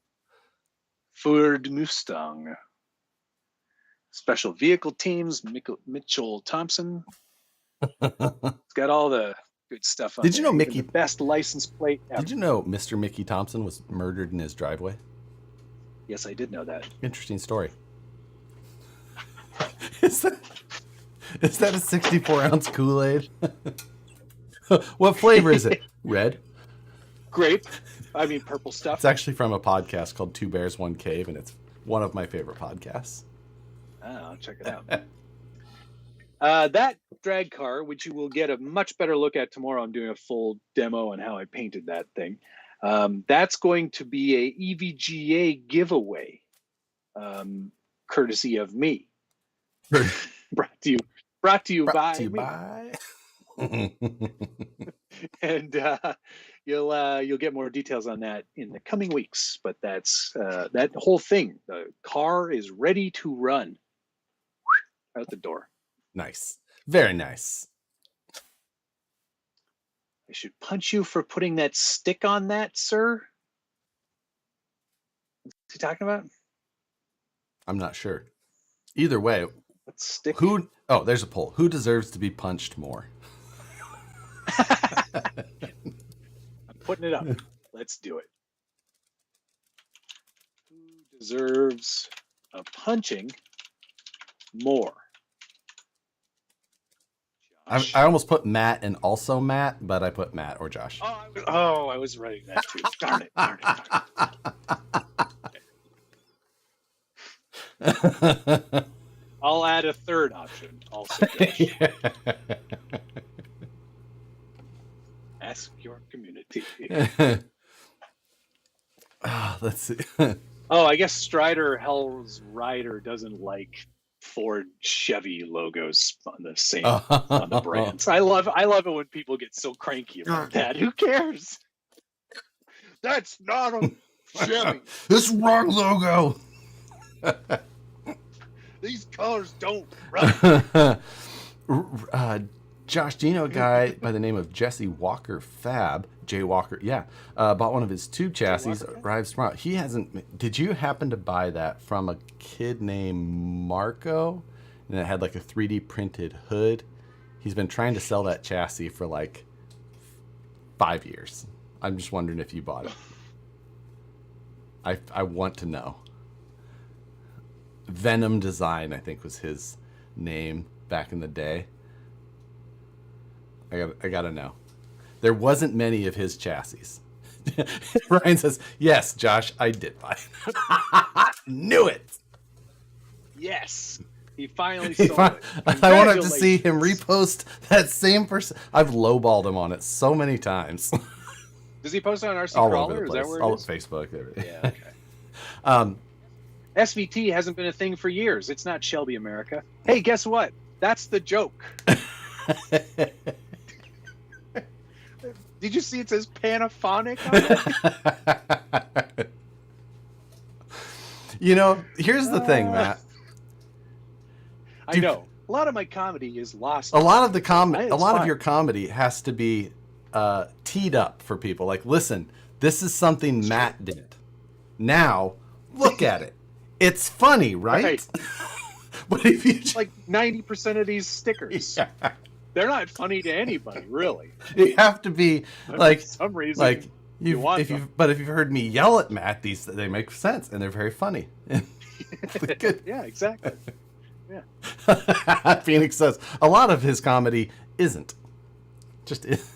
Ford Mustang. Special vehicle teams, Mitchell Thompson. It's got all the good stuff on Did you know Mickey? The best license plate ever. Did you know Mr. Mickey Thompson was murdered in his driveway? Yes, I did know that. Interesting story. Is that a 64-ounce Kool-Aid? What flavor is it? Red? Grape. I mean, purple stuff. It's actually from a podcast called Two Bears, One Cave, and it's one of my favorite podcasts. Oh, I'll check it out. That drag car, which you will get a much better look at tomorrow, I'm doing a full demo on how I painted that thing. That's going to be a EVGA giveaway, courtesy of me. brought to you by me. And you'll get more details on that in the coming weeks. But that's that whole thing. The car is ready to run out the door. Nice, very nice. I should punch you for putting that stick on that, sir. What's he talking about? I'm not sure. Either way, what stick? Who? Oh, there's a poll. Who deserves to be punched more? I'm putting it up. Let's do it. Who deserves a punching more? I almost put Matt and also Matt, but I put Matt or Josh. Oh, I was writing that too. Darn it. I'll add a third option also, Josh. Yeah. Ask your community. Let's see. I guess Strider Hell's Rider doesn't like Ford Chevy logos on the same on the brands. I love it when people get so cranky about that. Who cares? That's not a Chevy. This is wrong logo. These colors don't run. Josh, do you know a guy by the name of Jesse Walker Fab? Jay Walker, yeah. Bought one of his tube chassis, arrives tomorrow. He hasn't. Did you happen to buy that from a kid named Marco? And it had like a 3D printed hood. He's been trying to sell that chassis for like 5 years. I'm just wondering if you bought it. I want to know. Venom Design, I think, was his name back in the day. I gotta know. There wasn't many of his chassis. Ryan says, yes, Josh, I did buy it. Knew it. Yes. He finally sold it. I wanted to see him repost that same person. I've lowballed him on it so many times. Does he post on RC all Crawler? Over the place. Is that where all it is? Facebook. Yeah, okay. SVT hasn't been a thing for years. It's not Shelby America. Hey, guess what? That's the joke. Did you see it says Panaphonic on it? You know, here's the thing, Matt. I know. A lot of my comedy is lost. A lot of your comedy has to be teed up for people. Like, listen, this is something Matt did. Now, look at it. It's funny, right? But if you like 90% of these stickers, they're not funny to anybody, really. You have to be like, for some reason, like but if you've heard me yell at Matt, they make sense and they're very funny. Good. Yeah, exactly. Yeah. Phoenix says a lot of his comedy isn't. Just is.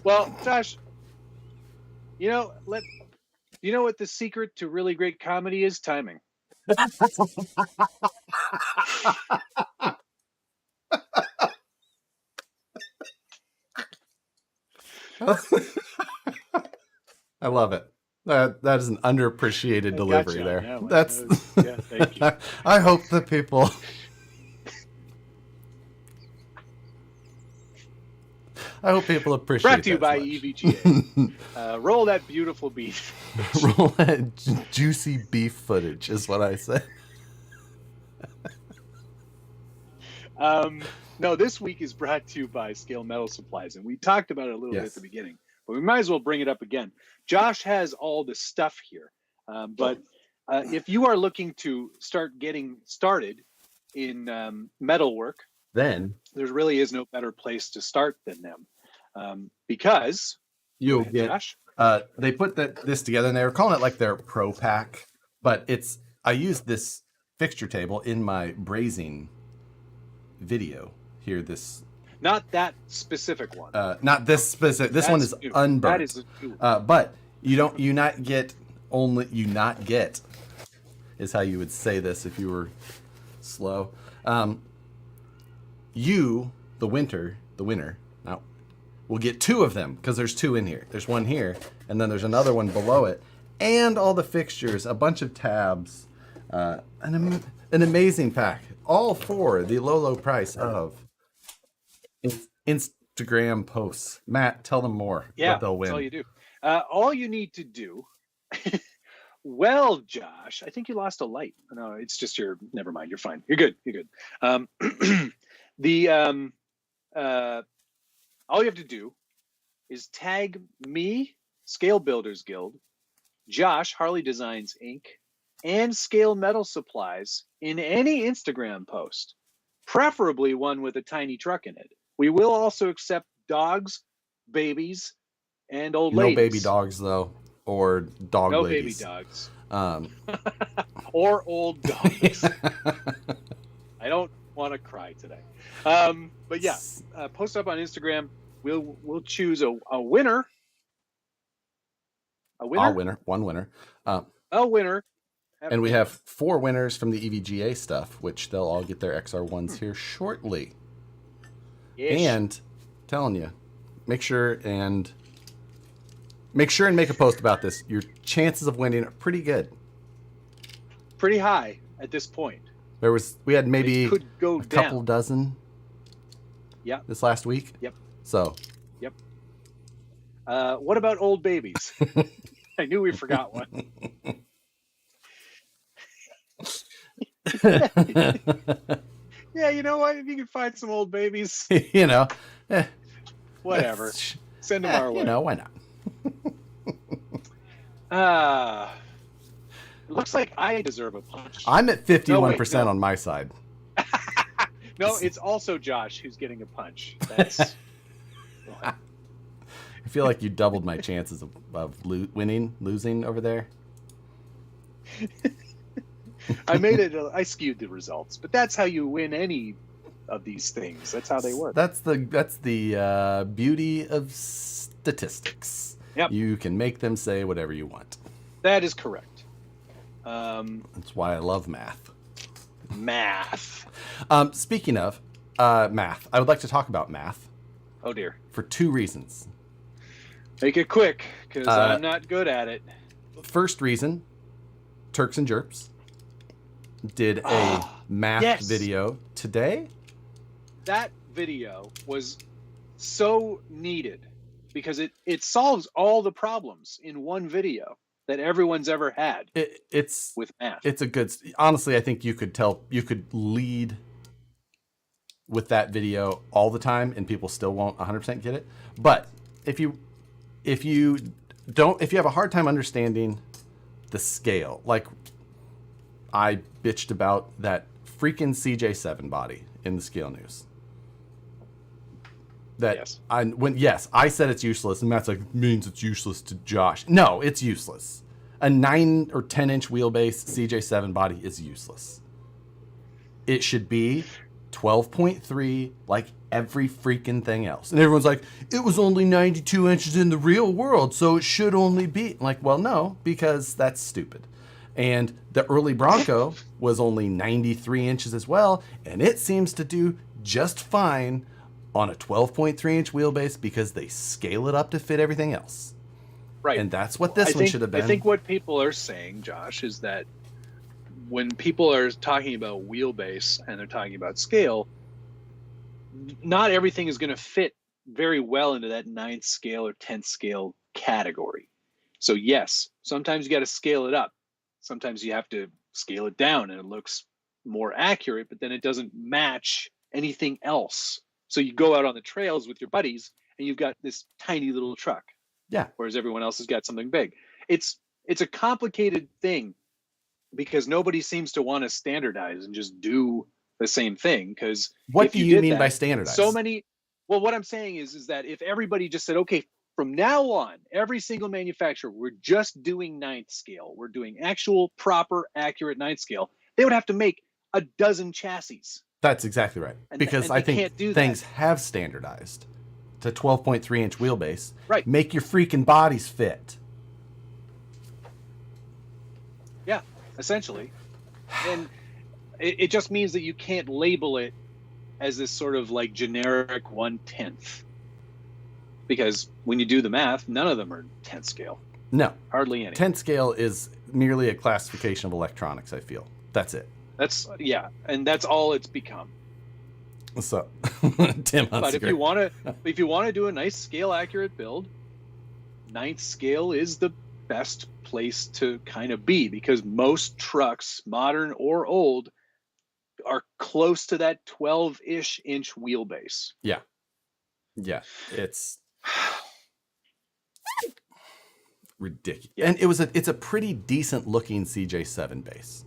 Well, Josh, you know what the secret to really great comedy is? Timing. I love it. That is an underappreciated delivery there. Yeah, thank you. I hope that people appreciate. Brought to you by EVGA. Roll that beautiful beef. Roll that juicy beef footage is what I say. No, this week is brought to you by Scale Metal Supplies, and we talked about it a little bit at the beginning, but we might as well bring it up again. Josh has all the stuff here, but if you are looking to start getting started in metalwork, then there really is no better place to start than them, because you'll ahead, get. Josh. They put this together, and they were calling it like their Pro Pack, but I used this fixture table in my brazing video here. Not that specific one. Not this specific. This one is new. unburnt. That is new. But you not get is how you would say this if you were slow. The winner, now will get 2 of them because there's 2 in here. There's one here, and then there's another one below it, and all the fixtures, a bunch of tabs, an amazing pack, all for the low price of Instagram posts. Matt, tell them more. Yeah, what they'll win. That's all you do. All you need to do. Well, Josh, I think you lost a light. No, it's just never mind. You're fine. You're good. All you have to do is tag me, Scale Builders Guild, Josh, Harley Designs Inc., and Scale Metal Supplies in any Instagram post, preferably one with a tiny truck in it. We will also accept dogs, babies, and old ladies. No baby dogs, though, or dog no ladies. No baby dogs. Or old dogs. I don't want to cry today. But yeah, post up on Instagram. We'll choose a winner. One winner. A winner. And we have 4 winners from the EVGA stuff, which they'll all get their XR1s here shortly. Ish. And telling you, make sure and make a post about this. Your chances of winning are pretty good. Pretty high at this point. We had maybe could go a couple dozen. Yeah. This last week. Yep. So. Yep. What about old babies? I knew we forgot one. Yeah, you know what? If you can find some old babies, whatever. Send them our way. Why not? It looks like I deserve a punch. I'm at 51% on my side. No, it's also Josh who's getting a punch. That's. I feel like you doubled my chances of losing over there. I skewed the results, but that's how you win any of these things. That's how they work. That's the beauty of statistics. Yep. You can make them say whatever you want. That is correct. That's why I love math. Speaking of math, I would like to talk about math. Oh dear. For 2 reasons. Make it quick, because I'm not good at it. First reason, Turks and Jerps did a math video today. That video was so needed because it solves all the problems in one video that everyone's ever had. It's with math. It's a good. Honestly, I think you could lead with that video all the time, and people still won't 100% get it. But if you have a hard time understanding the scale, like I bitched about that freaking CJ7 body in the scale news. I said it's useless, and Matt's like, it means it's useless to Josh. No, it's useless. A 9 or 10 inch wheelbase CJ7 body is useless. It should be 12.3 like every freaking thing else. And everyone's like, it was only 92 inches in the real world, so it should only be. I'm like, well, no, because that's stupid. And the early Bronco was only 93 inches as well, and it seems to do just fine on a 12.3 inch wheelbase because they scale it up to fit everything else. Right. And that's what this one should have been. I think what people are saying, Josh, is that when people are talking about wheelbase and they're talking about scale, not everything is going to fit very well into that 9th scale or 10th scale category. So yes, sometimes you got to scale it up. Sometimes you have to scale it down and it looks more accurate, but then it doesn't match anything else. So you go out on the trails with your buddies and you've got this tiny little truck. Yeah. Whereas everyone else has got something big. It's a complicated thing because nobody seems to want to standardize and just do the same thing. Because what do you mean by standardized? So many. Well, what I'm saying is that if everybody just said, okay, from now on, every single manufacturer, we're just doing 9th scale. We're doing actual, proper, accurate 9th scale. They would have to make a dozen chassis. That's exactly right. Because I think things have standardized to 12.3-inch wheelbase. Right. Make your freaking bodies fit. Yeah, essentially. And it just means that you can't label it as this sort of like generic 1/10. Because when you do the math, none of them are 10th scale. No. Hardly any. 10th scale is merely a classification of electronics, I feel. That's it. And that's all it's become. So, Tim Hunsaker. But if you want to do a nice scale accurate build, 9th scale is the best place to kind of be, because most trucks, modern or old, are close to that 12-ish inch wheelbase. Yeah. Yeah. It's ridiculous. Yeah. And it's a pretty decent looking CJ7 base.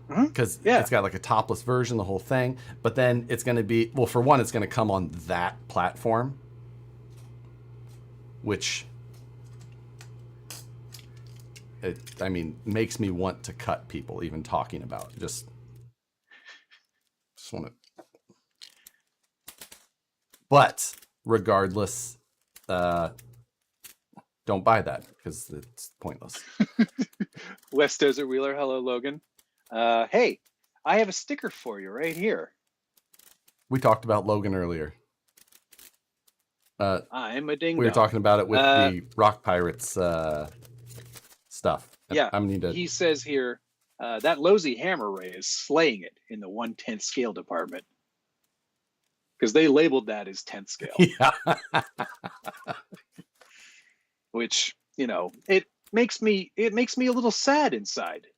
Because it's got like a topless version, the whole thing. But then it's going to be, well, for one, it's going to come on that platform, which, makes me want to cut people even talking about it. Just want to. But regardless, don't buy that because it's pointless. West Desert Wheeler, hello, Logan. Hey, I have a sticker for you right here. We talked about Logan earlier. I'm a ding. We were talking about it with the Rock Pirates stuff. Yeah, I need to. He says here that Lozy Hammer Ray is slaying it in the 1/10 scale department, because they labeled that as 10th scale. Yeah. Which, it makes me a little sad inside.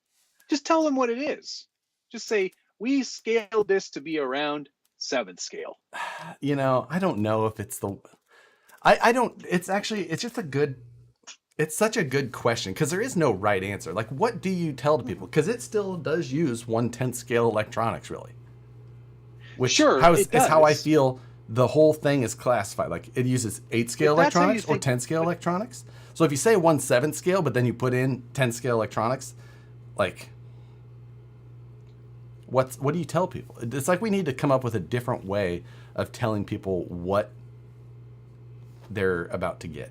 Just tell them what it is. Just say, we scaled this to be around 7th scale. I don't know if it's the. It's such a good question, because there is no right answer. Like, what do you tell to people? Because it still does use 1/10 scale electronics, really. Which is how I feel the whole thing is classified. Like, it uses 8 scale electronics or 10 scale electronics. So if you say 1/7 scale, but then you put in 10 scale electronics, like, what do you tell people? It's like we need to come up with a different way of telling people what they're about to get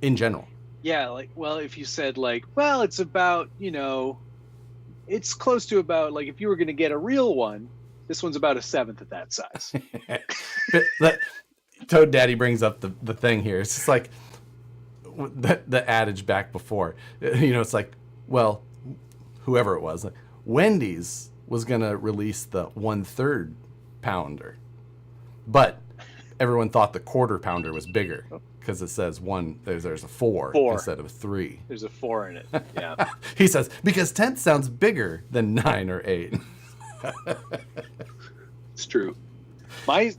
in general. Yeah, if you said it's about, it's close to about, if you were going to get a real one, this one's about 1/7 of that size. Toad Daddy brings up the thing here. It's just like the adage back before. It's like, well, whoever it was, Wendy's was going to release the 1/3 pounder, but everyone thought the 1/4 pounder was bigger because it says there's a 4 instead of 3. There's a 4 in it. Yeah. He says, because 10th sounds bigger than 9 or 8. It's true. My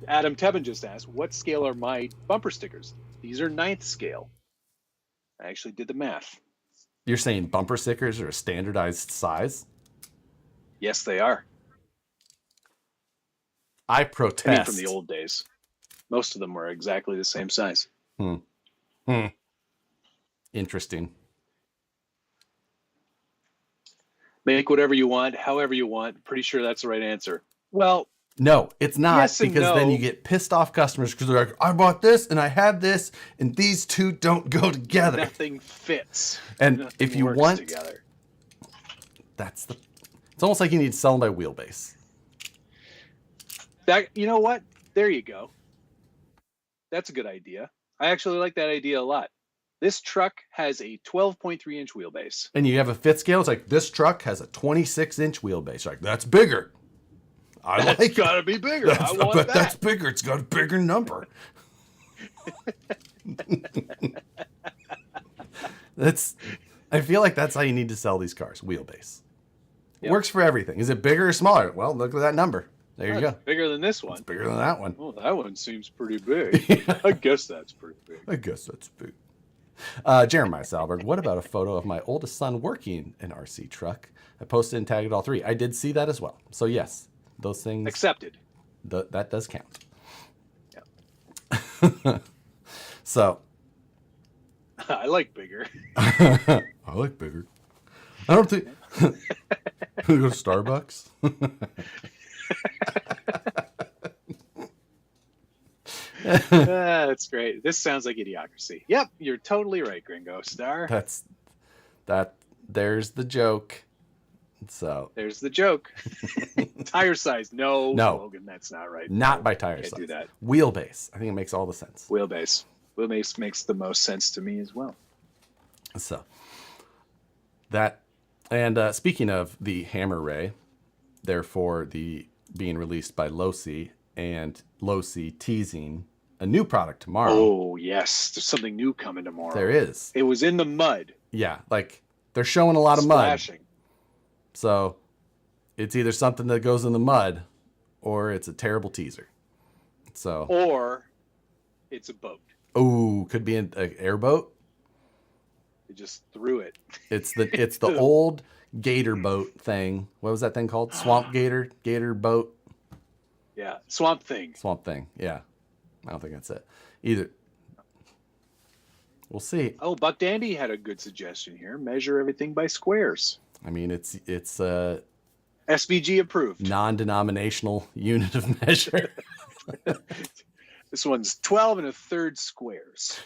Adam Tebben just asked, what scale are my bumper stickers? These are 9th scale. I actually did the math. You're saying bumper stickers are a standardized size? Yes, they are. I protest. From the old days. Most of them were exactly the same size. Interesting. Make whatever you want, however you want. Pretty sure that's the right answer. Well, no, it's not, yes, because then you get pissed off customers because they're like, I bought this and I have this and these two don't go together. Nothing fits. And Nothing if you want together. It's almost like you need to sell them by wheelbase. You know what? There you go. That's a good idea. I actually like that idea a lot. This truck has a 12.3-inch wheelbase. And you have a 5th scale. It's like, this truck has a 26-inch wheelbase. You're like, that's bigger. It's got to be bigger. I want that. That's bigger. It's got a bigger number. I feel like that's how you need to sell these cars. Wheelbase. Yep. Works for everything. Is it bigger or smaller? Well, look at that number. There you go. Bigger than this one. It's bigger than that one. Oh, that one seems pretty big. I guess that's pretty big. Jeremiah Salberg, what about a photo of my oldest son working an RC truck? I posted and tagged all three. I did see that as well. So yes, those things Accepted. That does count. Yeah. So I like bigger. I like bigger. I don't think we go to Starbucks. That's great. This sounds like idiocracy. Yep, you're totally right, Gringo Star. There's the joke. So there's the joke. Tire size. No, Logan, that's not right. Not by tire size. Do that. Wheelbase. I think it makes all the sense. Wheelbase. Wheelbase makes the most sense to me as well. So that, and speaking of the Hammer Ray, therefore the being released by Losi, and Losi teasing a new product tomorrow. Oh yes, there's something new coming tomorrow. There is. It was in the mud. Yeah, like they're showing a lot of Splashing. mud. So it's either something that goes in the mud, or it's a terrible teaser. So or it's a boat. Oh, could be an airboat. They just threw it. It's the old gator boat thing. What was that thing called? Swamp gator boat. Yeah, Swamp Thing. Swamp Thing. Yeah, I don't think that's it either. We'll see. Oh, Buck Dandy had a good suggestion here. Measure everything by squares. I mean, it's SBG approved. Non-denominational unit of measure. This one's 12 1/3 squares.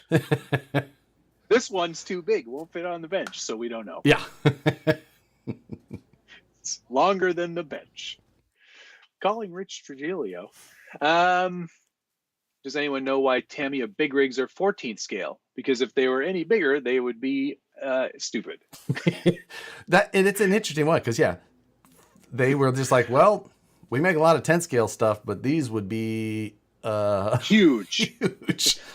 This one's too big. Won't fit on the bench, so we don't know. Yeah. It's longer than the bench. Calling Rich Trujillo. Does anyone know why Tamiya big rigs are 14th scale? Because if they were any bigger, they would be stupid. And it's an interesting one because, yeah, they were just like, well, we make a lot of 10 scale stuff, but these would be huge.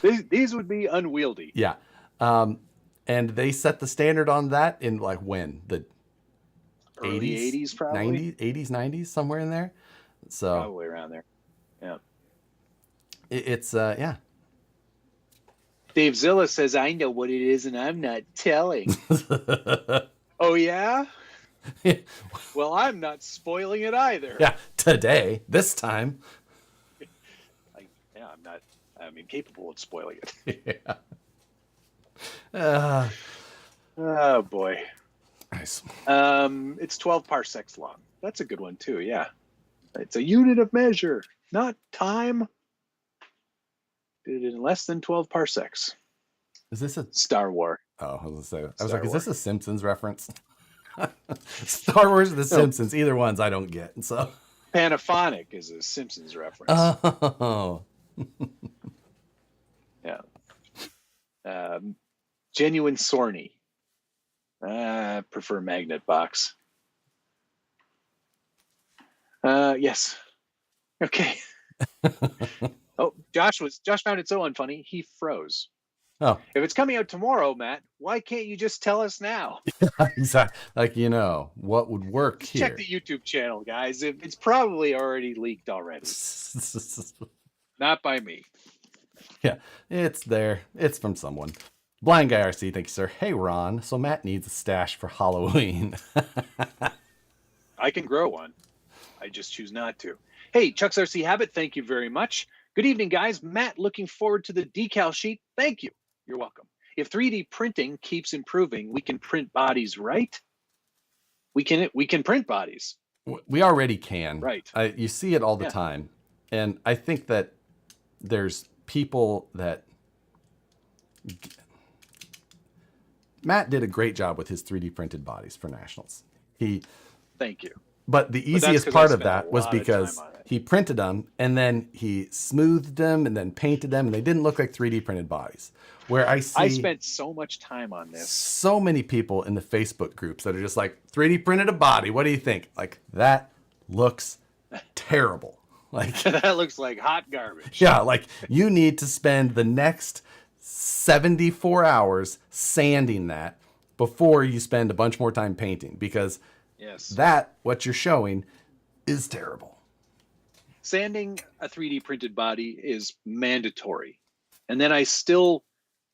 These would be unwieldy. Yeah. And they set the standard on that in like when? The early 80s probably? 80s, 90s, somewhere in there. So probably around there. Yeah. It's yeah. Dave Zilla says, I know what it is and I'm not telling. Oh, yeah? Well, I'm not spoiling it either. Yeah, today, this time. I'm incapable of spoiling it. Yeah. Oh, boy. Nice. It's 12 parsecs long. That's a good one, too, yeah. It's a unit of measure, not time. Did it in less than 12 parsecs. Is this a Star Wars? Oh, I was gonna say. I was like, is this a Simpsons reference? Star Wars or The Simpsons? Either ones I don't get. So Panaphonic is a Simpsons reference. Oh. Yeah. Genuine Sorny. I prefer magnet box. Yes. Okay. Oh, Josh found it so unfunny, he froze. Oh. If it's coming out tomorrow, Matt, why can't you just tell us now? Exactly. Like, what would work just here? Check the YouTube channel, guys. It's probably already leaked already. Not by me. Yeah, it's there. It's from someone. Blind Guy RC, thank you, sir. Hey, Ron. So Matt needs a stash for Halloween. I can grow one. I just choose not to. Hey, Chuck's RC Habit, thank you very much. Good evening, guys. Matt, looking forward to the decal sheet. Thank you. You're welcome. If 3D printing keeps improving, we can print bodies, right? We can print bodies. We already can. Right. You see it all the time. And I think that there's people that... Matt did a great job with his 3D printed bodies for Nationals. Thank you. But the easiest part of that was because he printed them and then he smoothed them and then painted them and they didn't look like 3D printed bodies. Where I spent so much time on this. So many people in the Facebook groups that are just like, 3D printed a body. What do you think? Like, that looks terrible. Like that looks like hot garbage. Yeah, like you need to spend the next 74 hours sanding that before you spend a bunch more time painting because what you're showing is terrible. Sanding a 3D printed body is mandatory. And then I still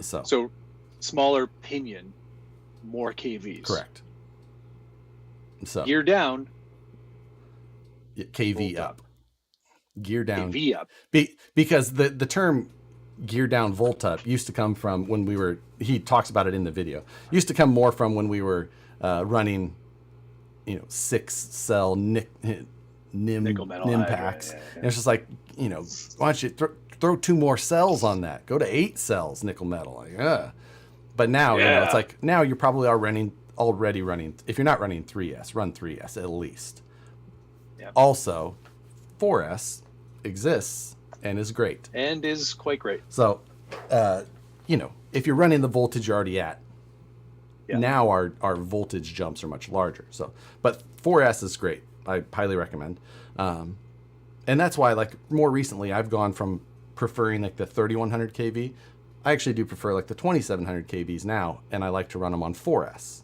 So smaller pinion, more KVs. Correct. So gear down, KV up. Gear down. KV up. Because the term gear down, volt up used to come from when we were, he talks about it in the video, used to come more from when we were running, 6-cell nickel metal packs. Yeah. And it's just like, why don't you throw 2 more cells on that? Go to 8 cells nickel metal. But now, it's like, now you're probably already running, if you're not running 3S, run 3S at least. Yep. Also, 4S exists and is great. And is quite great. So, if you're running the voltage you're already at, now our voltage jumps are much larger. So, but 4S is great. I highly recommend. And that's why, like, more recently, I've gone from preferring like the 3100 kV. I actually do prefer like the 2700 kVs now, and I like to run them on 4S.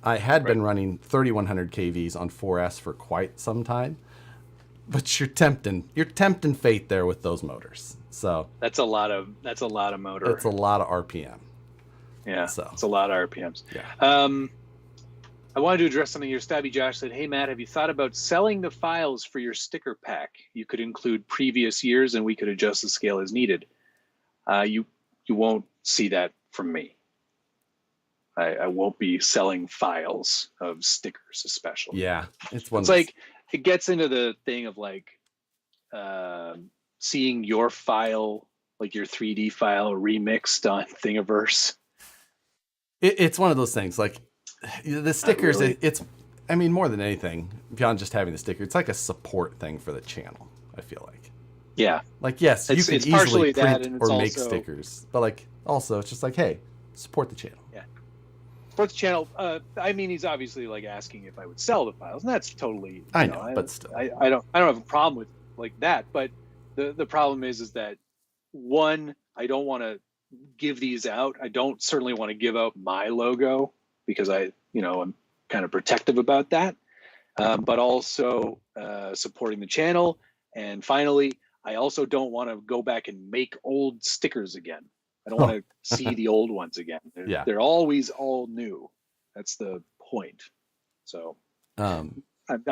I had been running 3100 kVs on 4S for quite some time, but you're tempting fate there with those motors. So that's a lot of motor. It's a lot of RPM. Yeah, so it's a lot of RPMs. Yeah. I wanted to address something here. Stabby Josh said, "Hey Matt, have you thought about selling the files for your sticker pack? You could include previous years, and we could adjust the scale as needed." You won't see that from me. I won't be selling files of stickers, especially. Yeah, it's like it gets into the thing of like seeing your file, like your 3D file, remixed on Thingiverse. It's one of those things. Like the stickers, really. It's I mean, more than anything, beyond just having the sticker, it's like a support thing for the channel, I feel like. Yeah. Like, yes, you can easily print or make stickers, but like also it's just like, hey, support the channel. Yeah. Support the channel. I mean, he's obviously like asking if I would sell the files, and that's totally I know, but still. I don't have a problem with like that, but the problem is that one, I don't want to give these out. I don't certainly want to give out my logo because I'm kind of protective about that. But also supporting the channel. And finally, I also don't want to go back and make old stickers again. I don't want to see the old ones again. They're always all new. That's the point. So I'm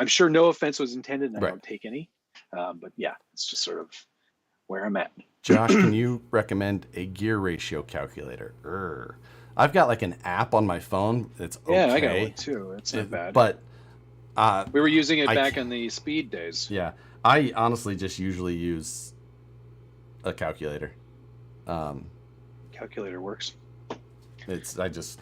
sure no offense was intended, and I don't take any. But yeah, it's just sort of where I'm at. Josh, can you recommend a gear ratio calculator? I've got like an app on my phone. It's okay. Yeah, I got one too. It's not bad. But we were using it back in the speed days. Yeah, I honestly just usually use a calculator. Calculator works. I just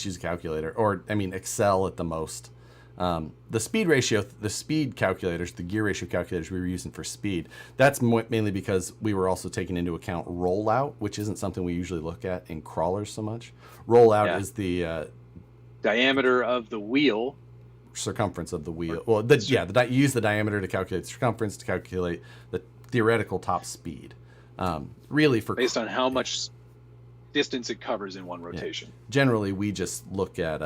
use a calculator, or I mean Excel at the most. The speed ratio, the speed calculators, the gear ratio calculators we were using for speed, that's mainly because we were also taking into account rollout, which isn't something we usually look at in crawlers so much. Rollout is the diameter of the wheel, circumference of the wheel. Well, you use the diameter to calculate the circumference to calculate the theoretical top speed. Really, based on how much distance it covers in one rotation. Yeah. Generally, we just look at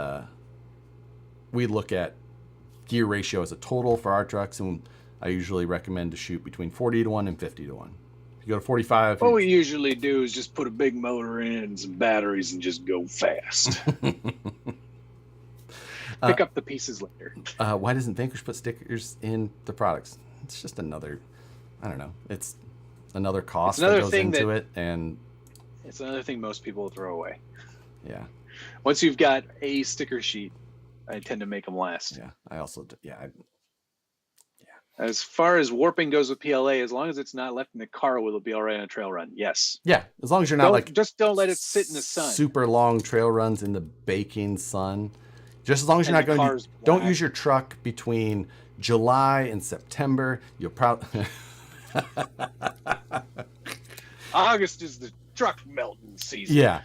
gear ratio as a total for our trucks, and I usually recommend to shoot between 40-1 and 50-1. If you go to 45, what we usually do is just put a big motor in and some batteries and just go fast. Pick up the pieces later. Why doesn't Vanquish put stickers in the products? It's just another, I don't know. It's another cost that goes into it, and it's another thing most people throw away. Yeah. Once you've got a sticker sheet, I tend to make them last. Yeah, I also do. Yeah. As far as warping goes with PLA, as long as it's not left in the car, will it be all right on a trail run? Yes. Yeah, as long as you're not just don't let it sit in the sun. Super long trail runs in the baking sun. Just as long as you're not going to, don't use your truck between July and September. You'll probably August is the truck melting season. Yeah,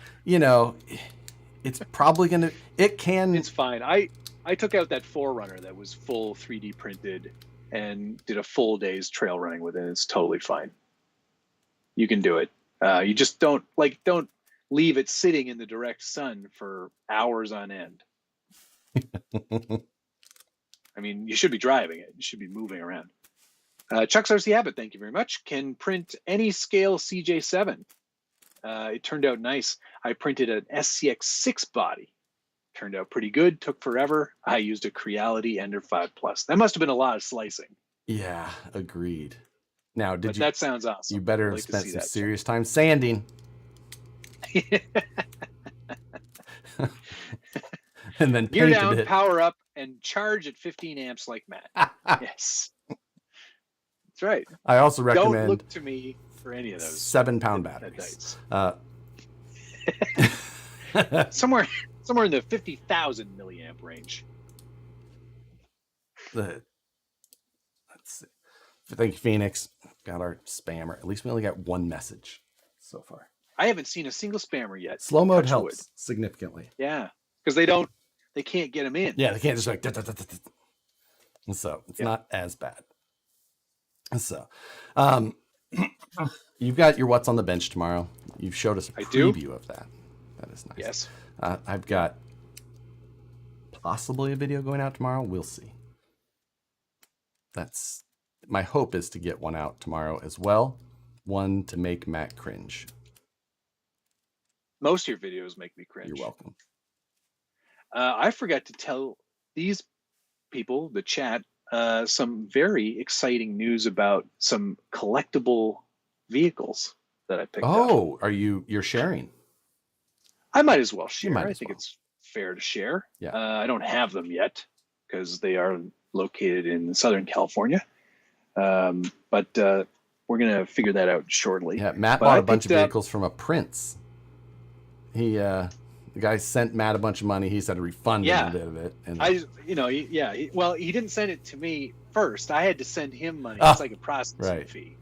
it's probably gonna. It's fine. I took out that 4Runner that was full 3D printed and did a full day's trail running with it. It's totally fine. You can do it. You just don't leave it sitting in the direct sun for hours on end. I mean, you should be driving it. You should be moving around. Chuck's RC Habit, thank you very much. Can print any scale CJ7. It turned out nice. I printed an SCX6 body. Turned out pretty good. Took forever. I used a Creality Ender 5 Plus. That must have been a lot of slicing. Yeah, agreed. Now, that sounds awesome. You better have spent some serious time sanding. And then Gear down, power up, and charge at 15 amps like Matt. Yes. That's right. I also recommend... Don't look to me for any of those 7-pound batteries. Somewhere in the 50,000 milliamp range. Let's see. Thank you, Phoenix. Got our spammer. At least we only got one message so far. I haven't seen a single spammer yet. Slow mode helps significantly. Yeah, because they can't get them in. Yeah, they can't just like... So it's not as bad. So, you've got your What's on the Bench tomorrow. You've showed us a preview of that. That is nice. Yes. I've got possibly a video going out tomorrow. We'll see. That's my hope, is to get one out tomorrow as well. One to make Matt cringe. Most of your videos make me cringe. You're welcome. I forgot to tell these people, the chat, some very exciting news about some collectible vehicles that I picked up. Oh, you're sharing? I might as well share. I think it's fair to share. Yeah. I don't have them yet because they are located in Southern California. But we're going to figure that out shortly. Yeah, Matt bought a bunch of vehicles from a prince. The guy sent Matt a bunch of money. He said to refund him a bit of it. And he didn't send it to me first. I had to send him money. It's like a processing fee,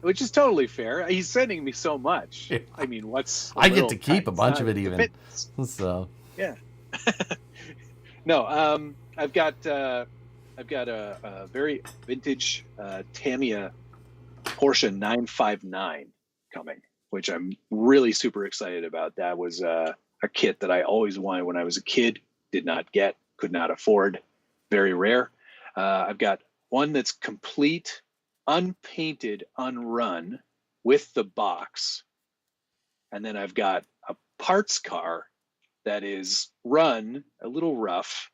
which is totally fair. He's sending me so much. Yeah. I mean, I get to keep a bunch of it even. So yeah. No, I've got a very vintage Tamiya Porsche 959 coming, which I'm really super excited about. That was a kit that I always wanted when I was a kid, did not get, could not afford, very rare. I've got one that's complete, unpainted, unrun with the box. And then I've got a parts car that is run, a little rough,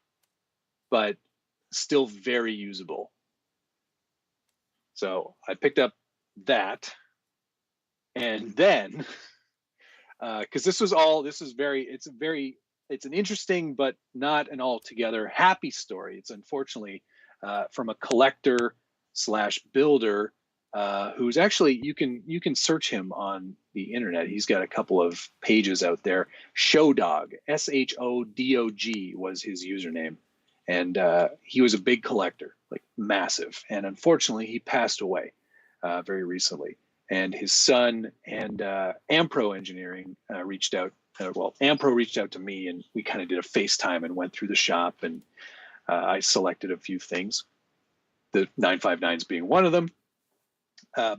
but still very usable. So I picked up that, and then because it's an interesting but not an altogether happy story. It's unfortunately from a collector / builder who's actually, you can search him on the internet. He's got a couple of pages out there. Shodog, SHODOG was his username. And he was a big collector, like massive. And unfortunately, he passed away very recently. And his son and Ampro Engineering reached out. Ampro reached out to me, and we kind of did a FaceTime and went through the shop. And I selected a few things, the 959s being one of them,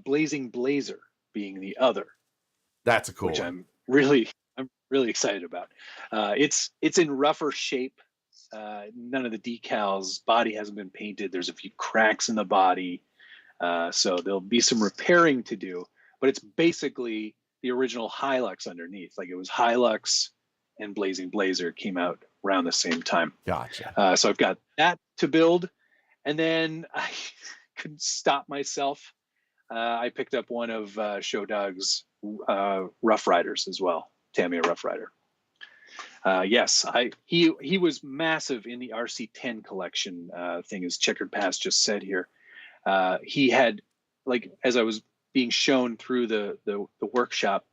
Blazing Blazer being the other. That's a cool which one. I'm really excited about. It's in rougher shape. None of the decals, body hasn't been painted. There's a few cracks in the body. So there'll be some repairing to do, but it's basically the original Hilux underneath. Like it was Hilux and Blazing Blazer came out around the same time. Gotcha. So I've got that to build, and then I couldn't stop myself. I picked up one of Shodog's Rough Riders as well, Tamiya Rough Rider. Yes, he was massive in the RC10 collection thing, as Checkered Past just said here. He had, like, as I was being shown through the workshop,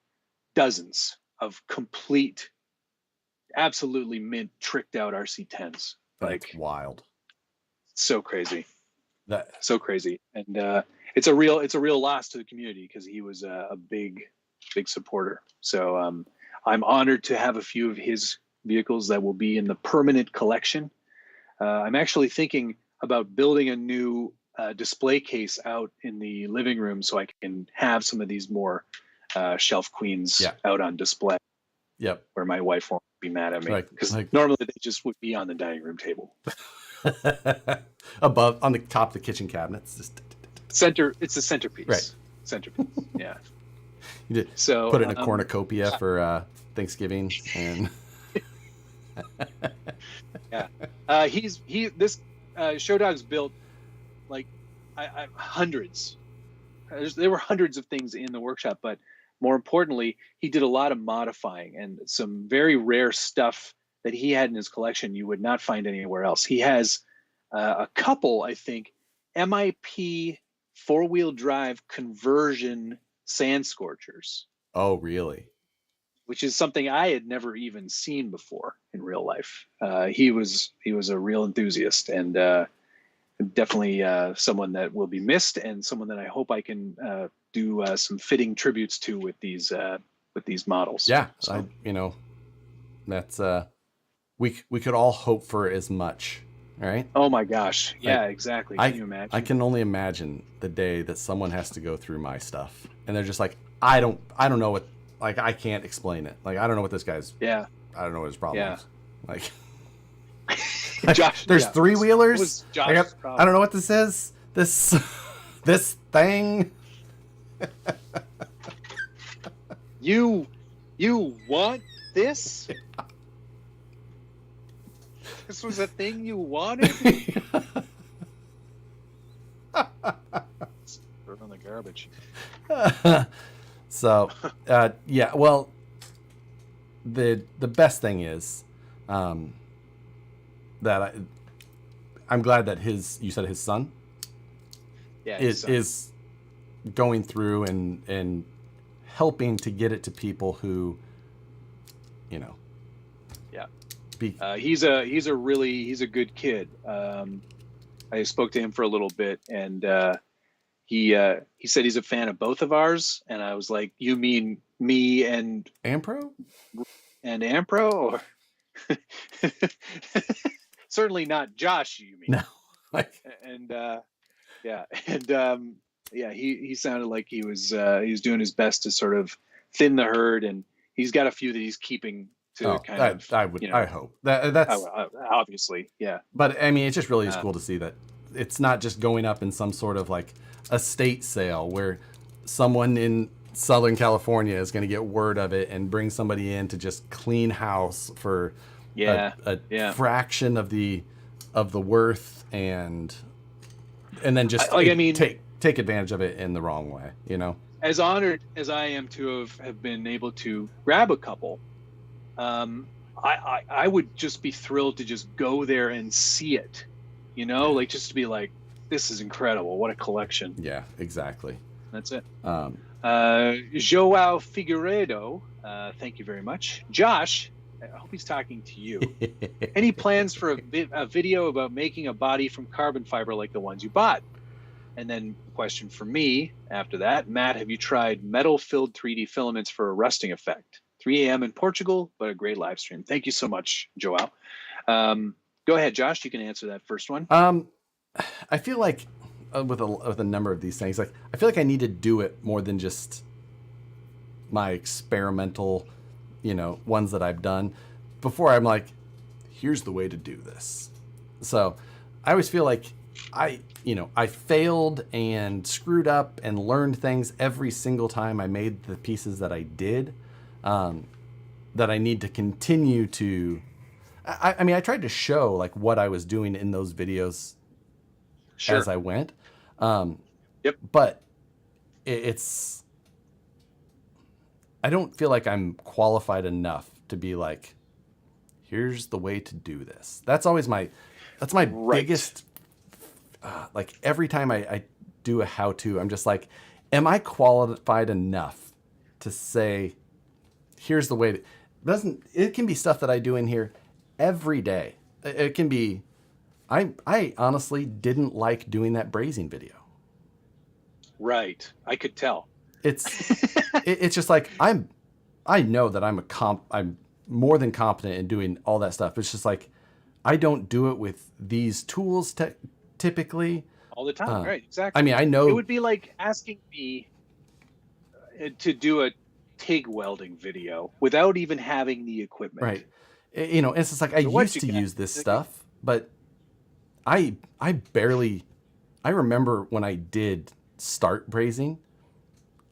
dozens of complete, absolutely mint, tricked out RC10s. Like, wild. So crazy. So crazy. And it's a real loss to the community because he was a big supporter. So I'm honored to have a few of his vehicles that will be in the permanent collection. I'm actually thinking about building a new display case out in the living room so I can have some of these more shelf queens out on display. Yep. Where my wife won't be mad at me because like, normally they just would be on the dining room table. Above, on the top of the kitchen cabinets. It's the centerpiece. Right. Centerpiece. Yeah. You did So put it in a cornucopia for Thanksgiving, and yeah, this Show Dog's built like hundreds. There were hundreds of things in the workshop, but more importantly, he did a lot of modifying and some very rare stuff that he had in his collection you would not find anywhere else. He has a couple, I think, MIP 4-wheel drive conversion sand scorchers. Oh, really? Which is something I had never even seen before in real life. He was a real enthusiast, and definitely someone that will be missed, and someone that I hope I can do some fitting tributes to with these models. Yeah, so. That's we could all hope for as much, right? Oh my gosh, yeah, exactly. Can you imagine? I can only imagine the day that someone has to go through my stuff, and they're just like, I don't know what, like, I can't explain it. Like, I don't know what this guy's. Yeah. I don't know what his problem is. Like. Josh, there's 3-wheelers. I don't know what this is. This thing. You want this? Yeah. This was a thing you wanted? Throw it on the garbage. So, yeah. Well, the best thing is, that I'm glad that you said his son, is going through and helping to get it to people who, yeah, he's a good kid. I spoke to him for a little bit, and he said he's a fan of both of ours, and I was like, you mean me and Ampro or certainly not Josh, you mean? No. He sounded like he was doing his best to sort of thin the herd, and he's got a few that he's keeping to I hope that's obviously, yeah. But I mean, it just really is cool to see that it's not just going up in some sort of like estate sale where someone in Southern California is going to get word of it and bring somebody in to just clean house for a fraction of the worth, and then just take advantage of it in the wrong way, As honored as I am to have been able to grab a couple, I would just be thrilled to just go there and see it, like just to be like, this is incredible, what a collection. Yeah, exactly. That's it. Joao Figueiredo, thank you very much. Josh, I hope he's talking to you. Any plans for a video about making a body from carbon fiber like the ones you bought? And then question for me after that, Matt, have you tried metal-filled 3D filaments for a rusting effect? 3 a.m. in Portugal, but a great live stream. Thank you so much, Joao. Go ahead, Josh. You can answer that first one. I feel like with a number of these things, like I feel like I need to do it more than just my experimental, ones that I've done before. I'm like, here's the way to do this. So I always feel like I failed and screwed up and learned things every single time I made the pieces that I did, that I need to continue to. I mean, I tried to show like what I was doing in those videos as I went. Yep. But it's, I don't feel like I'm qualified enough to be like, here's the way to do this. That's always that's my biggest, like every time I do a how-to, I'm just like, am I qualified enough to say, here's the way to, it can be stuff that I do in here every day. It can be, I honestly didn't like doing that brazing video. Right. I could tell. It's just like, I know that I'm more than competent in doing all that stuff. It's just like, I don't do it with these tools typically. All the time, right? Exactly. I mean, I know it would be like asking me to do a TIG welding video without even having the equipment. Right. It's just like, I used to use this stuff, but I remember when I did start brazing,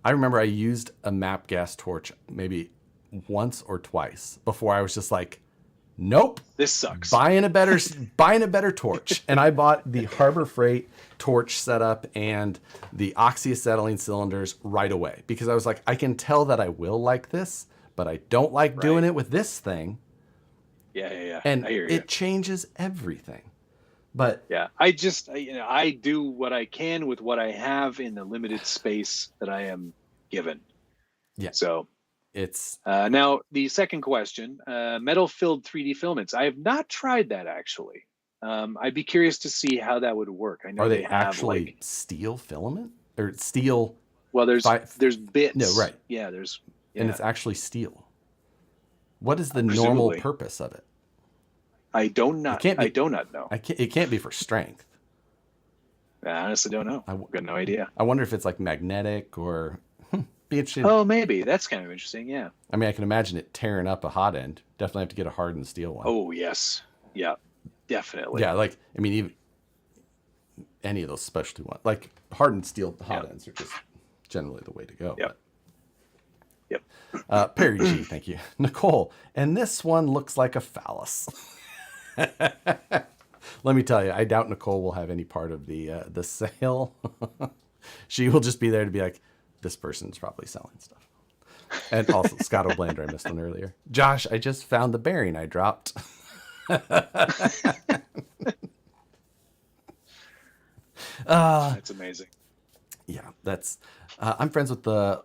I remember I used a MAP gas torch maybe once or twice before I was just like, nope, this sucks. Buying a better torch. And I bought the Harbor Freight torch setup and the oxyacetylene cylinders right away because I was like, I can tell that I will like this, but I don't like doing it with this thing. Yeah. And I hear you. it changes everything. But yeah, I do what I can with what I have in the limited space that I am given. Yeah. So it's now the second question, metal filled 3D filaments. I have not tried that actually. I'd be curious to see how that would work. I know are they have actually like steel filament or steel? Well, there's bits. No, right. Yeah, and it's actually steel. What is the Presumably. normal purpose of it? I do not know. It can't be for strength. I honestly don't know. I've got no idea. I wonder if it's like magnetic or be interesting. Oh, maybe. That's kind of interesting, yeah. I mean, I can imagine it tearing up a hot end. Definitely have to get a hardened steel one. Oh, yes. Yeah, definitely. Yeah, like, I mean, even any of those specialty ones. Like, hardened steel hot ends are just generally the way to go. Yep. Perry G, thank you. Nicole, and this one looks like a phallus. Let me tell you, I doubt Nicole will have any part of the sale. She will just be there to be like, this person's probably selling stuff. And also, Scott O'Blander, I missed one earlier. Josh, I just found the bearing I dropped. That's amazing. Yeah, that's. I'm friends with the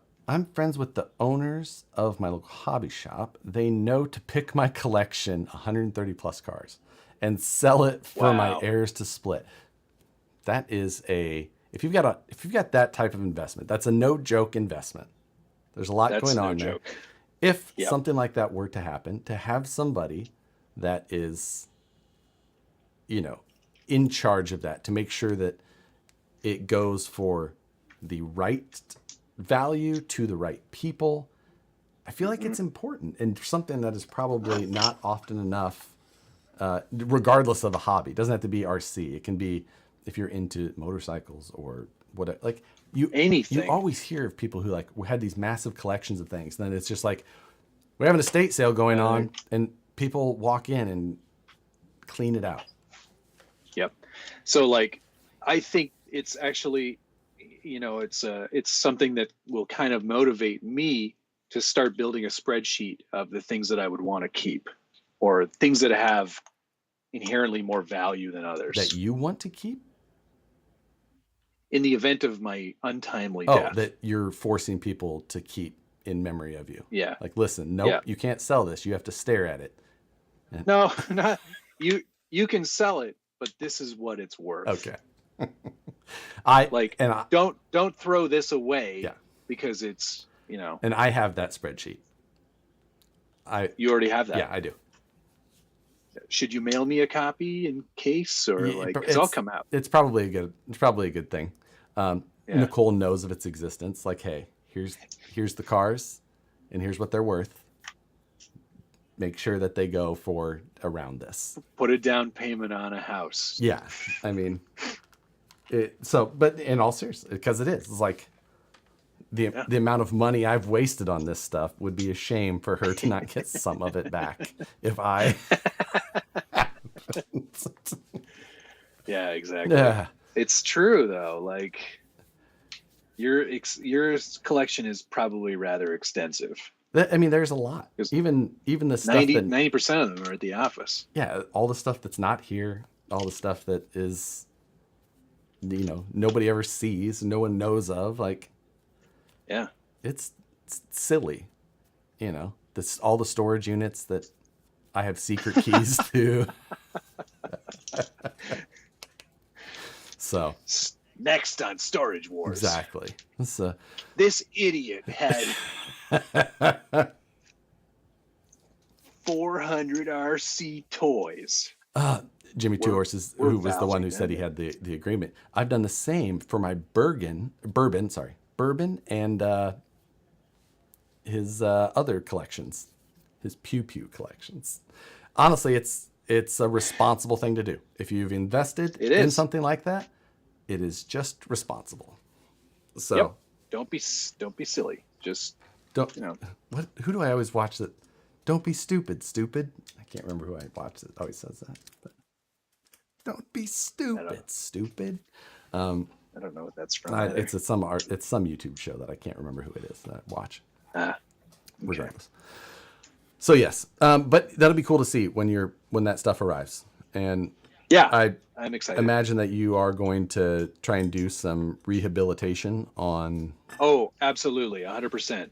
owners of my local hobby shop. They know to pick my collection, 130 plus cars, and sell it for my heirs to split. That is if you've got that type of investment, that's a no joke investment. There's a lot going on there. If something like that were to happen, to have somebody that is, in charge of that, to make sure that it goes for the right value to the right people, I feel like it's important and something that is probably not often enough, regardless of a hobby. It doesn't have to be RC. It can be if you're into motorcycles or whatever. Like anything. You always hear of people who like had these massive collections of things. And then it's just like, we have an estate sale going on and people walk in and clean it out. Yep. So like, I think it's actually, it's something that will kind of motivate me to start building a spreadsheet of the things that I would want to keep or things that have inherently more value than others. That you want to keep? In the event of my untimely death. Oh, that you're forcing people to keep in memory of you. Yeah. Like, listen, nope, you can't sell this. You have to stare at it. No, not you. You can sell it, but this is what it's worth. Okay. Don't throw this away because it's, And I have that spreadsheet. You already have that? Yeah, I do. Should you mail me a copy in case, or because I'll come out? It's probably a good thing. Nicole knows of its existence. Like, hey, here's the cars, and here's what they're worth. Make sure that they go for around this. Put a down payment on a house. Yeah, I mean, but in all seriousness, because it's like the amount of money I've wasted on this stuff would be a shame for her to not get some of it back if I. Yeah, exactly. Yeah. It's true though. Like your collection is probably rather extensive. I mean, there's a lot. Even the stuff 90% of them are at the office. Yeah, all the stuff that's not here, all the stuff that is, nobody ever sees, no one knows of. Like, yeah, it's silly, all the storage units that I have secret keys to. So next on Storage Wars. Exactly. This idiot had 400 RC toys. Jimmy Two Horses, who was the one who said he had the agreement. I've done the same for my bourbon, and his other collections, his Pew Pew collections. Honestly, it's a responsible thing to do. If you've invested in something like that, it is just responsible. So don't be silly. Just don't, you know. What? Who do I always watch that? Don't be stupid. I can't remember who I watch that always says that. But don't be stupid. Stupid. I don't know what that's from. It's some YouTube show that I can't remember who it is that I watch. Okay. Regardless. So yes, but that'll be cool to see when that stuff arrives. And yeah, I'm excited. Imagine that you are going to try and do some rehabilitation on. Oh, absolutely, 100%.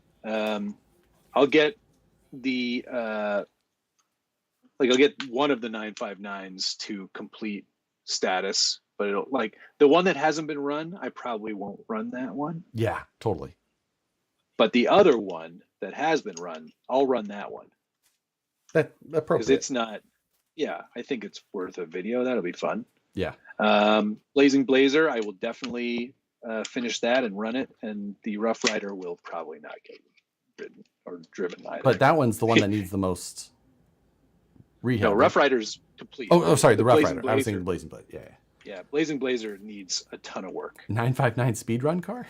I'll get the I'll get one of the 959s to complete status, but it'll like the one that hasn't been run. I probably won't run that one. Yeah, totally. But the other one that has been run, I'll run that one. That appropriate. Because it's not. Yeah, I think it's worth a video. That'll be fun. Yeah. Blazing Blazer, I will definitely finish that and run it, and the Rough Rider will probably not get ridden or driven either. But that one's the one that needs the most rehab. No, Rough Rider's complete. Oh, sorry, the Rough Rider. I was thinking Blazing Blazer. Yeah. Yeah, Blazing Blazer needs a ton of work. 959 speedrun car?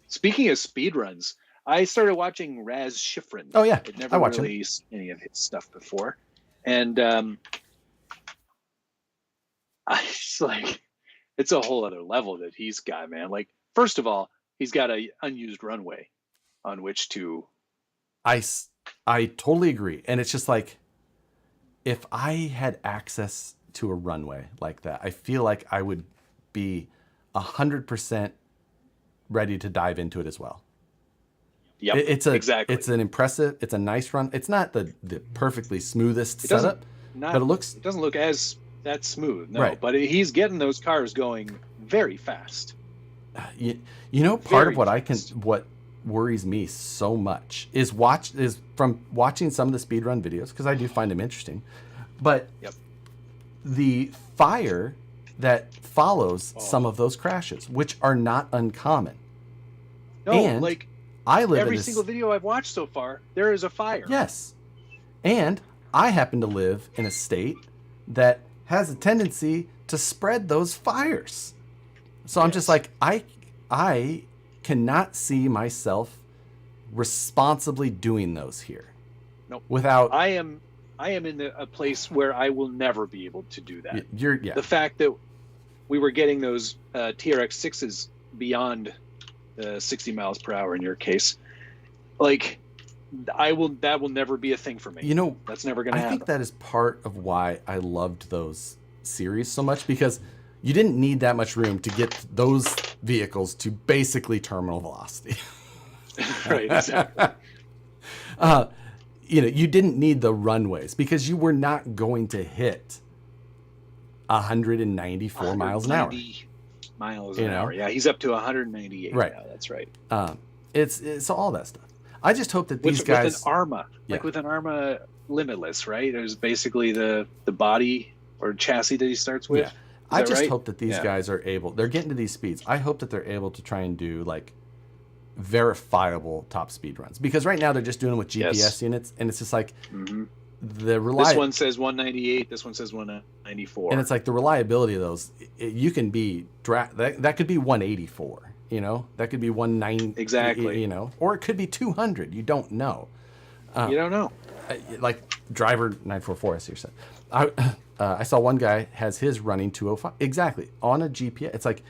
Speaking of speedruns, I started watching Raz Schifrin. Oh yeah, I'd never really seen any of his stuff before, and it's like it's a whole other level that he's got, man. Like, first of all, he's got a unused runway on which to. I totally agree, and it's just like if I had access to a runway like that, I feel like I would be 100% ready to dive into it as well. Yep, exactly. It's an impressive. It's a nice run. It's not the perfectly smoothest setup, but it doesn't look as that smooth. No, right. But he's getting those cars going very fast. You know, part of what worries me so much is from watching some of the speedrun videos, because I do find them interesting, but the fire that follows some of those crashes, which are not uncommon. No, and like I live every single video I've watched so far, there is a fire. Yes. And I happen to live in a state that has a tendency to spread those fires. So I'm just like, I cannot see myself responsibly doing those here. Nope. Without I am in a place where I will never be able to do that. The fact that we were getting those TRX6s beyond 60 miles per hour in your case, like that will never be a thing for me. You know, that's never going to happen. I think that is part of why I loved those series so much, because you didn't need that much room to get those vehicles to basically terminal velocity. Right, exactly. You didn't need the runways because you were not going to hit 194 miles an hour. Miles an hour. Yeah, he's up to 198 right now. That's right. It's all that stuff. I just hope that these guys with an Arma, like with an Arma Limitless, right? There's basically the body or chassis that he starts with. Yeah. I just hope that these guys are able. They're getting to these speeds. I hope that they're able to try and do like verifiable top speed runs, because right now they're just doing it with GPS units, and it's just like the this one says 198, this one says 194, and it's like the reliability of those. You can be that could be 184, that could be 190 exactly, or it could be 200. You don't know. You don't know. Like driver 944, as you said. I saw one guy has his running 205 exactly on a GPS. It's like,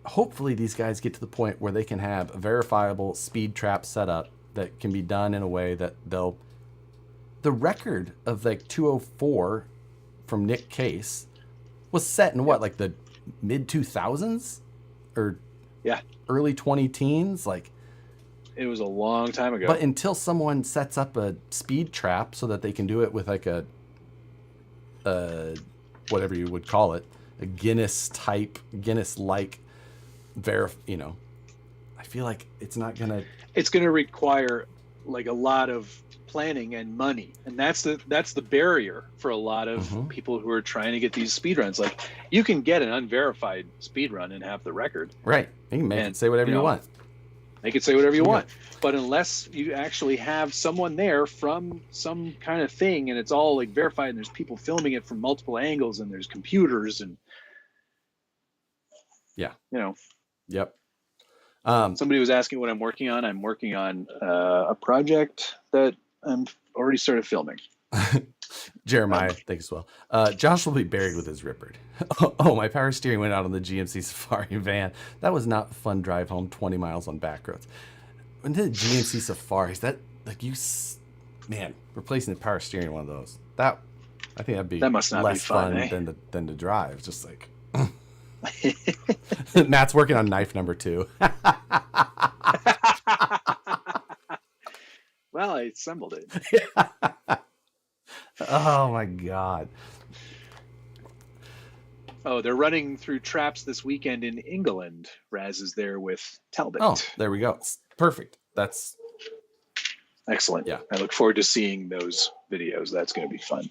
hopefully these guys get to the point where they can have a verifiable speed trap setup that can be done in a way that the record of like 204 from Nick Case was set in what, like the mid 2000s or early 2010s. Like, it was a long time ago. But until someone sets up a speed trap so that they can do it with like a whatever you would call it, a Guinness-like I feel like it's gonna require like a lot of planning and money, and that's the barrier for a lot of people who are trying to get these speed runs. Like, you can get an unverified speed run and have the record, right? You can make it say whatever you want. Make it say whatever you want, but unless you actually have someone there from some kind of thing, and it's all like verified, and there's people filming it from multiple angles, and there's computers, and Yep. Somebody was asking what I'm working on. I'm working on a project that I'm already started filming. Jeremiah, thanks as well. Josh will be buried with his Ripper. Oh, my power steering went out on the GMC Safari van. That was not a fun drive home 20 miles on back roads. When the GMC Safaris, that like man, replacing the power steering in one of those, I think that'd be that must not less be fun, eh? than to drive. It's just like Matt's working on knife number 2. Well, I assembled it. Oh my God. Oh, they're running through traps this weekend in England. Raz is there with Talbot. Oh, there we go. Perfect. That's excellent. Yeah. I look forward to seeing those videos. That's going to be fun.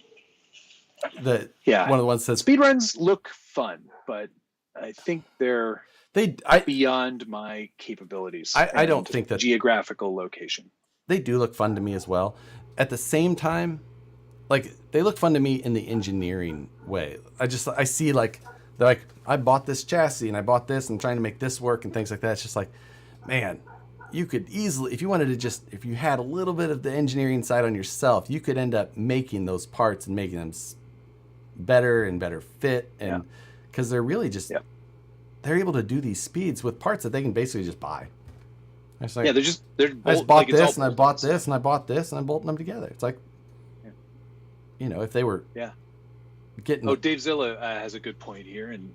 One of the ones that speedruns look fun, but I think they're beyond my capabilities. I don't think that geographical location. They do look fun to me as well. At the same time, like they look fun to me in the engineering way. I see like they're like, I bought this chassis and I bought this and I'm trying to make this work and things like that. It's just like, man, you could easily, if you wanted to if you had a little bit of the engineering side on yourself, you could end up making those parts and making them better and better fit. And because they're really just, they're able to do these speeds with parts that they can basically just buy. Like, I just bought like this and I bought this and I bought this and I'm bolting them together. It's like, you know, if they were getting. Oh, Dave Zilla has a good point here, and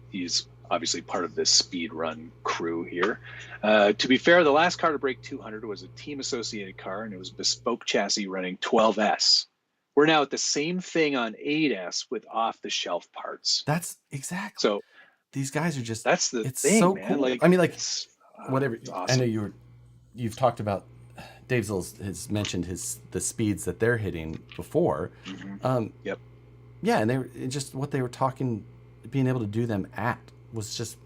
he's obviously part of this speed run crew here. To be fair, the last car to break 200 was a team associated car, and it was a bespoke chassis running 12S. We're now at the same thing on 8S with off the shelf parts. That's exactly. So these guys are just. That's the it's thing, so man. cool. Like, I mean, like whatever. Awesome. I know you've talked about. Dave Zills has mentioned the speeds that they're hitting before. Yep. Yeah, and just what they were talking, being able to do them at was just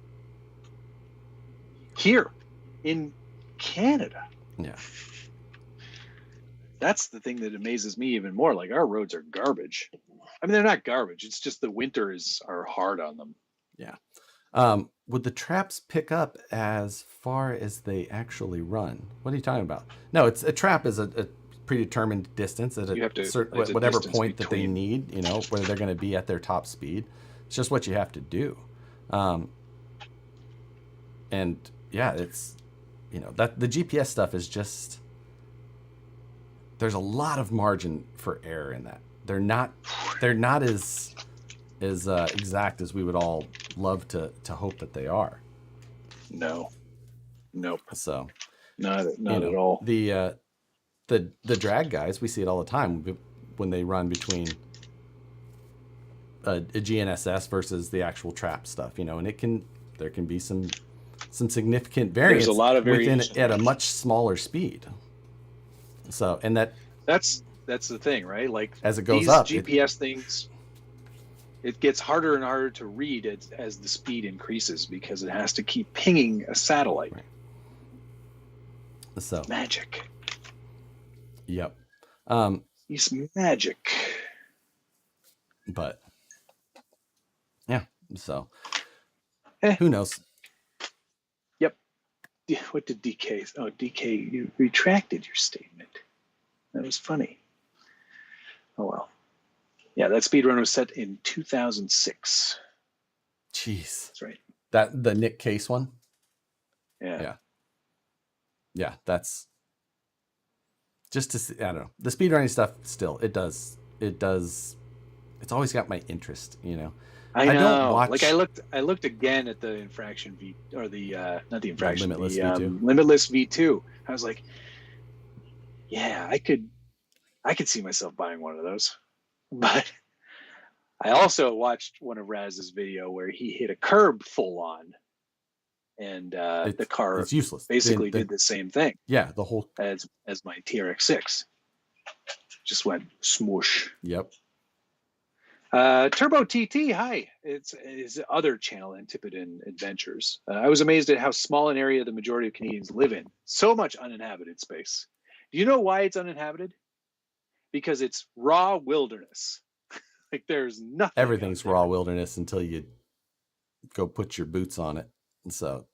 here in Canada. Yeah. That's the thing that amazes me even more. Like, our roads are garbage. I mean, they're not garbage. It's just the winters are hard on them. Yeah. Would the traps pick up as far as they actually run? What are you talking about? No, a trap is a predetermined distance at whatever point that they need, you know, whether they're going to be at their top speed. It's just what you have to do. And yeah, it's, you know, that the GPS stuff is just, there's a lot of margin for error in that. They're not as exact as we would all love to hope that they are. Nope. So not at all. The drag guys, we see it all the time when they run between a GNSS versus the actual trap stuff, you know, and there can be some significant variance. There's a lot of variation at a much smaller speed. So, and that's the thing, right? Like, as it goes these up, GPS things, it gets harder and harder to read as the speed increases because it has to keep pinging a satellite. Right. So magic. Yep. It's magic. But yeah, so who knows? Yep. What did DK? Oh, DK, you retracted your statement. That was funny. Oh well. Yeah, that speedrun was set in 2006. Jeez. That's right. The Nick Case one? Yeah. Yeah, that's just to see, I don't know. The speedrunning stuff still, it does. It's always got my interest, you know. I know. Don't watch, like I looked again at the infraction V, or the not the infraction, Limitless V2. Limitless V2. I was like, yeah, I could see myself buying one of those. But I also watched one of Raz's video where he hit a curb full on, and the car it's useless. Basically did the same thing. Yeah, the whole as my TRX6 just went smoosh. Yep. Turbo TT, hi. It's his other channel, Antipodean Adventures. I was amazed at how small an area the majority of Canadians live in. So much uninhabited space. Do you know why it's uninhabited? Because it's raw wilderness. Like, there's nothing. Everything's raw wilderness until you go put your boots on it. So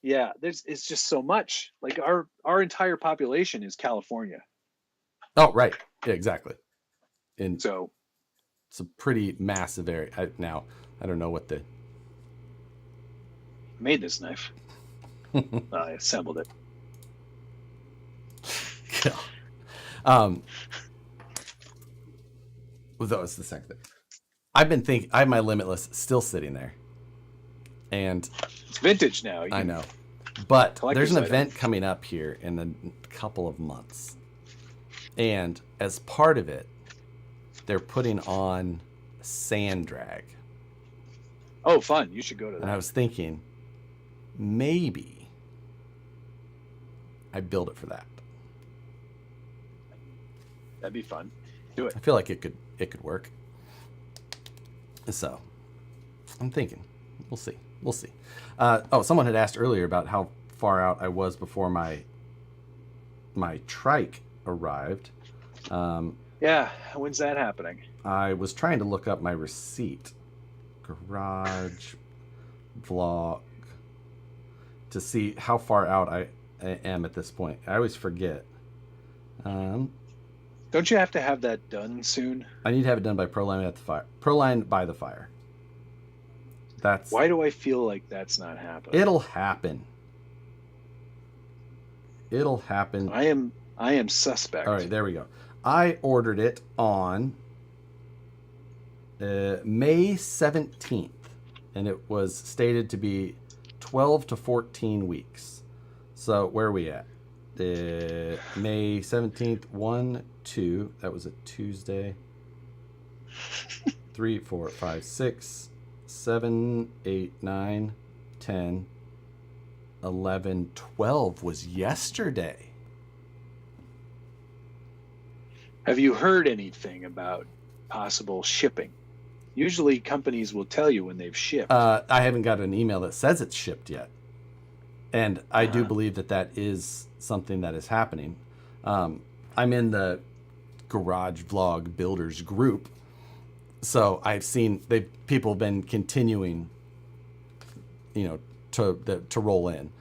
yeah, it's just so much. Like our entire population is California. Oh, right. Yeah, exactly. And so it's a pretty massive area. Now, I don't know what the... made this knife. I assembled it. Well, that was the second thing. I've been thinking, I have my Limitless still sitting there. And it's vintage now. I know. But there's an event coming up here in a couple of months. And as part of it, they're putting on sand drag. Oh, fun. You should go to that. And I was thinking, maybe I build it for that. That'd be fun. Do it. I feel like it could work. So I'm thinking, we'll see. Someone had asked earlier about how far out I was before my trike arrived. Yeah, when's that happening? I was trying to look up my receipt, garage vlog, to see how far out I am at this point. I always forget. Don't you have to have that done soon? I need to have it done by Proline at the fire. Proline by the fire. That's... Why do I feel like that's not happening? It'll happen. I am suspect. All right, there we go. I ordered it on May 17th, and it was stated to be 12 to 14 weeks. So where are we at? May 17th, 1, 2, that was a Tuesday. 3, 4, 5, 6, 7, 8, 9, 10, 11, 12 was yesterday. Have you heard anything about possible shipping? Usually companies will tell you when they've shipped. I haven't got an email that says it's shipped yet. And I do believe that is something that is happening. I'm in the Garage Vlog Builders group. So I've seen people have been continuing, to roll in.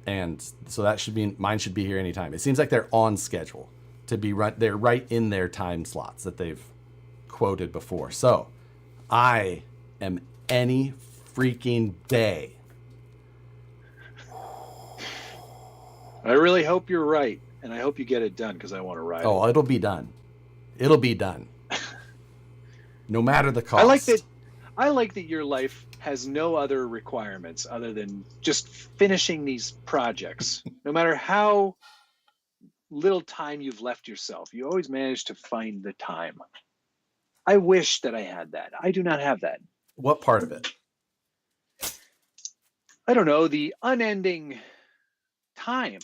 And so mine should be here anytime. It seems like they're on schedule to be right. They're right in their time slots that they've quoted before. So I am any freaking day. I really hope you're right. And I hope you get it done because I want to ride it. Oh, it'll be done. It'll be done. No matter the cost. I like that your life has no other requirements other than just finishing these projects. No matter how little time you've left yourself, you always manage to find the time. I wish that I had that. I do not have that. What part of it? I don't know, the unending time.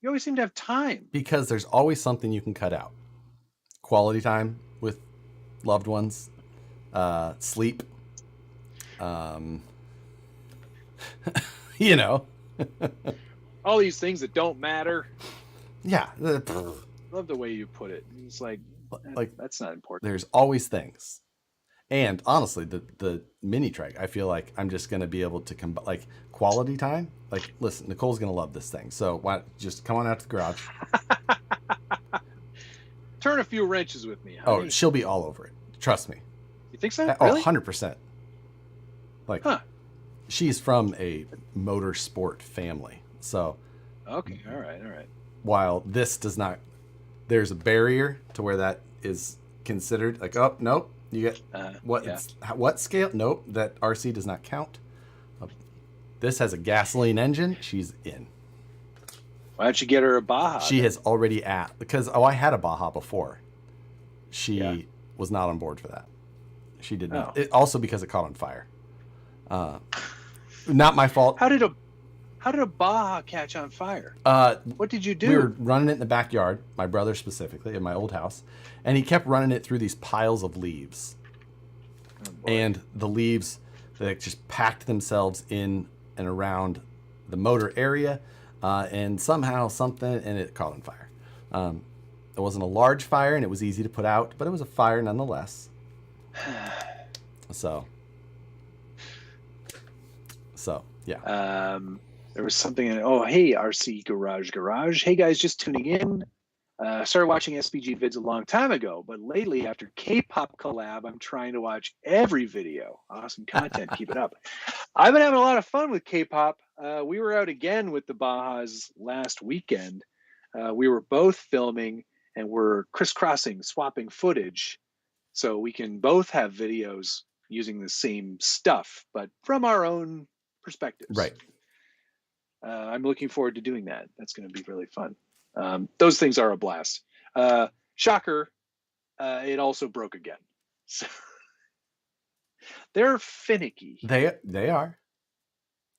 You always seem to have time. Because there's always something you can cut out. Quality time with loved ones, sleep, all these things that don't matter. Yeah. Love the way you put it. It's like that's not important. There's always things. And honestly, the mini trike, I feel like I'm just going to be able to quality time. Like, listen, Nicole's going to love this thing. So why just come on out to the garage. Turn a few wrenches with me. Honey. Oh, she'll be all over it. Trust me. You think so? Really? Oh, 100%. She's from a motorsport family. So. Okay. All right. While this does not, there's a barrier to where that is considered like, oh, nope. You get what scale? Nope. That RC does not count. This has a gasoline engine. She's in. Why don't you get her a Baja? She has already because I had a Baja before. She was not on board for that. She did not. Also because it caught on fire. Not my fault. How did a Baja catch on fire? What did you do? We were running it in the backyard, my brother specifically, in my old house, and he kept running it through these piles of leaves. And the leaves, they just packed themselves in and around the motor area, and somehow and it caught on fire. It wasn't a large fire, and it was easy to put out, but it was a fire nonetheless. So, So yeah. There was something. Oh, hey, RC Garage. Hey guys, just tuning in. Started watching SBG vids a long time ago, but lately after K-pop collab, I'm trying to watch every video. Awesome content. Keep it up. I've been having a lot of fun with K-pop. We were out again with the Bajas last weekend. We were both filming and we're crisscrossing, swapping footage so we can both have videos using the same stuff, but from our own perspectives. Right. I'm looking forward to doing that. That's going to be really fun. Those things are a blast. Shocker, it also broke again. So they're finicky. They are.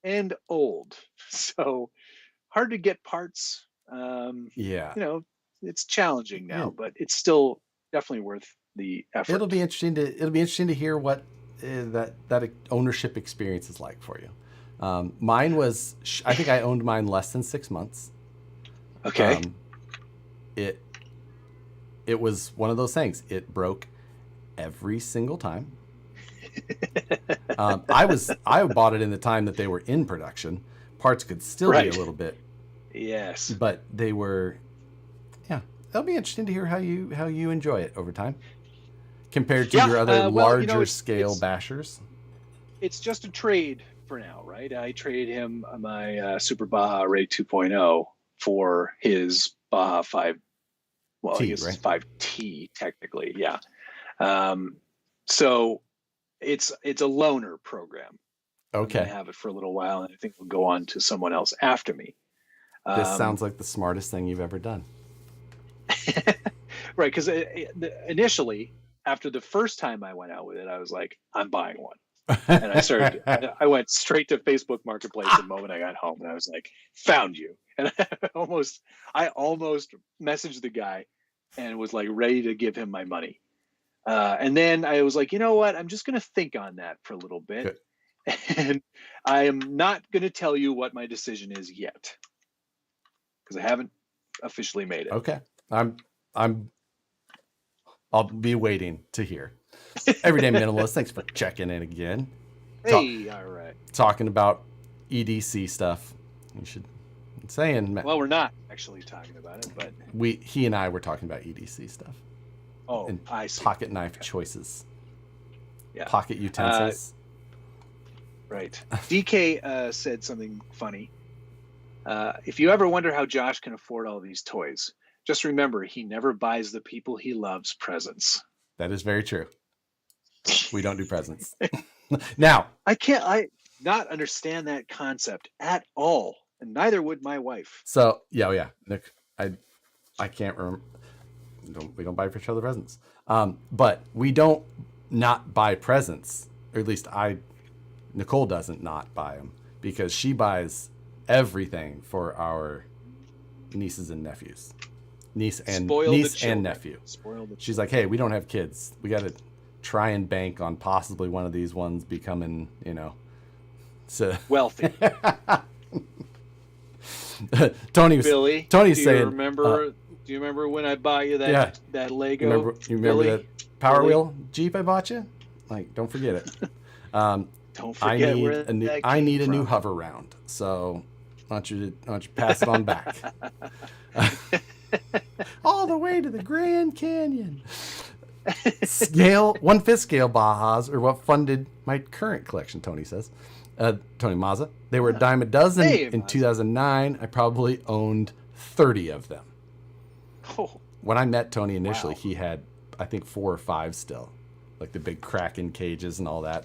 And old. So hard to get parts. Yeah. You know, it's challenging now, but it's still definitely worth the effort. It'll be interesting to hear what that ownership experience is like for you. Mine was, I think I owned mine less than 6 months. Okay. It was one of those things. It broke every single time. I bought it in the time that they were in production. Parts could still be a little bit. Yes. But they were, yeah. It'll be interesting to hear how you enjoy it over time, compared to your other larger scale bashers. It's just a trade for now, right? I traded him my Super Baja Ray 2.0 for his Baja 5. Well, I guess it's 5T technically, yeah. So it's a loaner program. Okay. I'm gonna have it for a little while, and I think we'll go on to someone else after me. This sounds like the smartest thing you've ever done. Right, because initially, after the first time I went out with it, I was like, I'm buying one. And I went straight to Facebook Marketplace the moment I got home, and I was like, found you. And I almost messaged the guy and was like ready to give him my money. And then I was like, you know what? I'm just going to think on that for a little bit. Good. And I am not going to tell you what my decision is yet, because I haven't officially made it. Okay. I'll be waiting to hear. Everyday Minimalist, thanks for checking in again. Hey, all right. Talking about EDC stuff. You should saying. Well, we're not actually talking about it, but he and I were talking about EDC stuff. Oh, and I see. Pocket knife choices. Yeah. Pocket utensils. Right. DK said something funny. If you ever wonder how Josh can afford all these toys, just remember he never buys the people he loves presents. That is very true. We don't do presents. Now, I not understand that concept at all, and neither would my wife. So yeah, Nick, I can't remember. We don't buy for each other presents. But we don't not buy presents, or at least Nicole doesn't not buy them, because she buys everything for our nieces and nephews. Niece and nephew. She's like, hey, we don't have kids. We got to try and bank on possibly one of these ones becoming, wealthy. Tony's saying. Do you remember when I bought you that Lego? You remember that Power Wheel Jeep I bought you? Like, don't forget it. Don't forget I need a new hover round, so why don't you pass it on back? All the way to the Grand Canyon. 1/5 scale Bajas are what funded my current collection, Tony says. Tony Mazza. They were a dime a dozen in 2009. I probably owned 30 of them. Oh. When I met Tony initially, he had, I think, 4 or 5 still. Like the big Kraken cages and all that.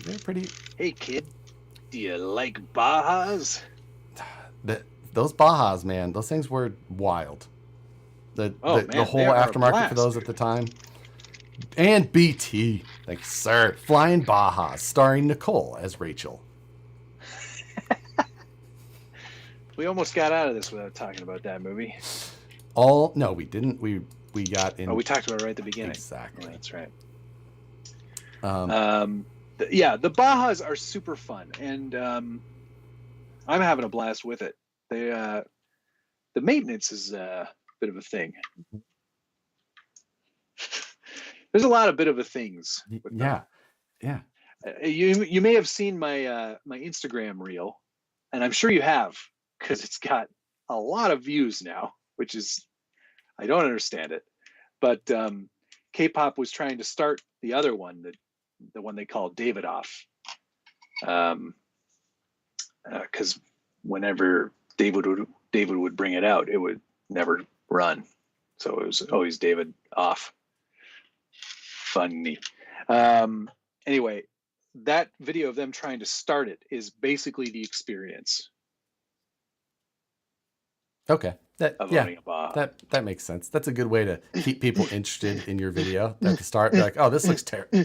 They're pretty... Hey, kid. Do you like Bajas? Those Bajas, man, those things were wild. The whole aftermarket for those at the time. And BT. Like, sir. Flying Bajas, starring Nicole as Rachel. We almost got out of this without talking about that movie. No, we didn't. We got in. Oh, we talked about it right at the beginning. Exactly. Yeah, that's right. The Bajas are super fun, and I'm having a blast with it. The maintenance is a bit of a thing. There's a lot of bit of a things. Yeah. You may have seen my my Instagram reel, and I'm sure you have, because it's got a lot of views now, which is, I don't understand it. But K-pop was trying to start the other one, the one they call David off, because whenever David would bring it out, it would never run, so it was always David off. Funny. Anyway, that video of them trying to start it is basically the experience. Okay. That makes sense. That's a good way to keep people interested in your video at the start. Be like, oh, this looks terrible.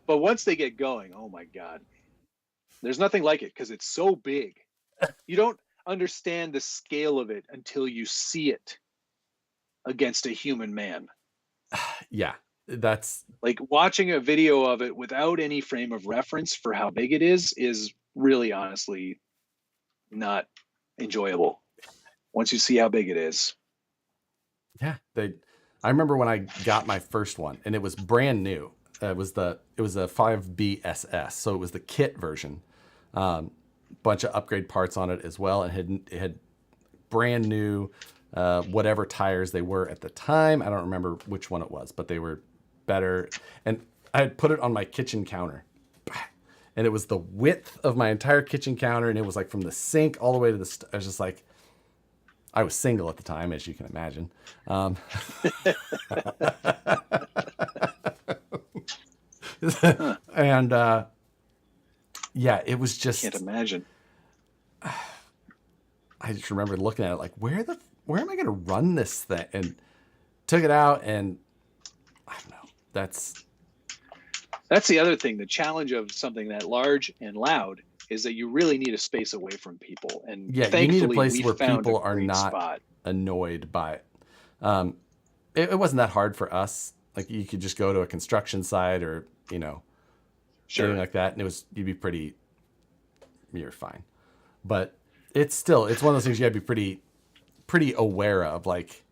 But once they get going, oh my God, there's nothing like it because it's so big. You don't understand the scale of it until you see it against a human man. Yeah, that's like watching a video of it without any frame of reference for how big it is really honestly not enjoyable once you see how big it is. Yeah, I remember when I got my first one and it was brand new. It was a 5BSS, so it was the kit version. Bunch of upgrade parts on it as well, and it had brand new whatever tires they were at the time. I don't remember which one it was, but they were better. And I had put it on my kitchen counter, and it was the width of my entire kitchen counter, and it was like from the sink all the way to the. I was just like, I was single at the time, as you can imagine. And yeah, it was just. Can't imagine. I just remember looking at it like, where am I going to run this thing? And took it out, and I don't know. That's the other thing. The challenge of something that large and loud is that you really need a space away from people. And yeah, you need a place where people are not annoyed by it. It wasn't that hard for us. Like you could just go to a construction site or, something like that. And you're fine. But it's one of those things you gotta be pretty aware of. Like,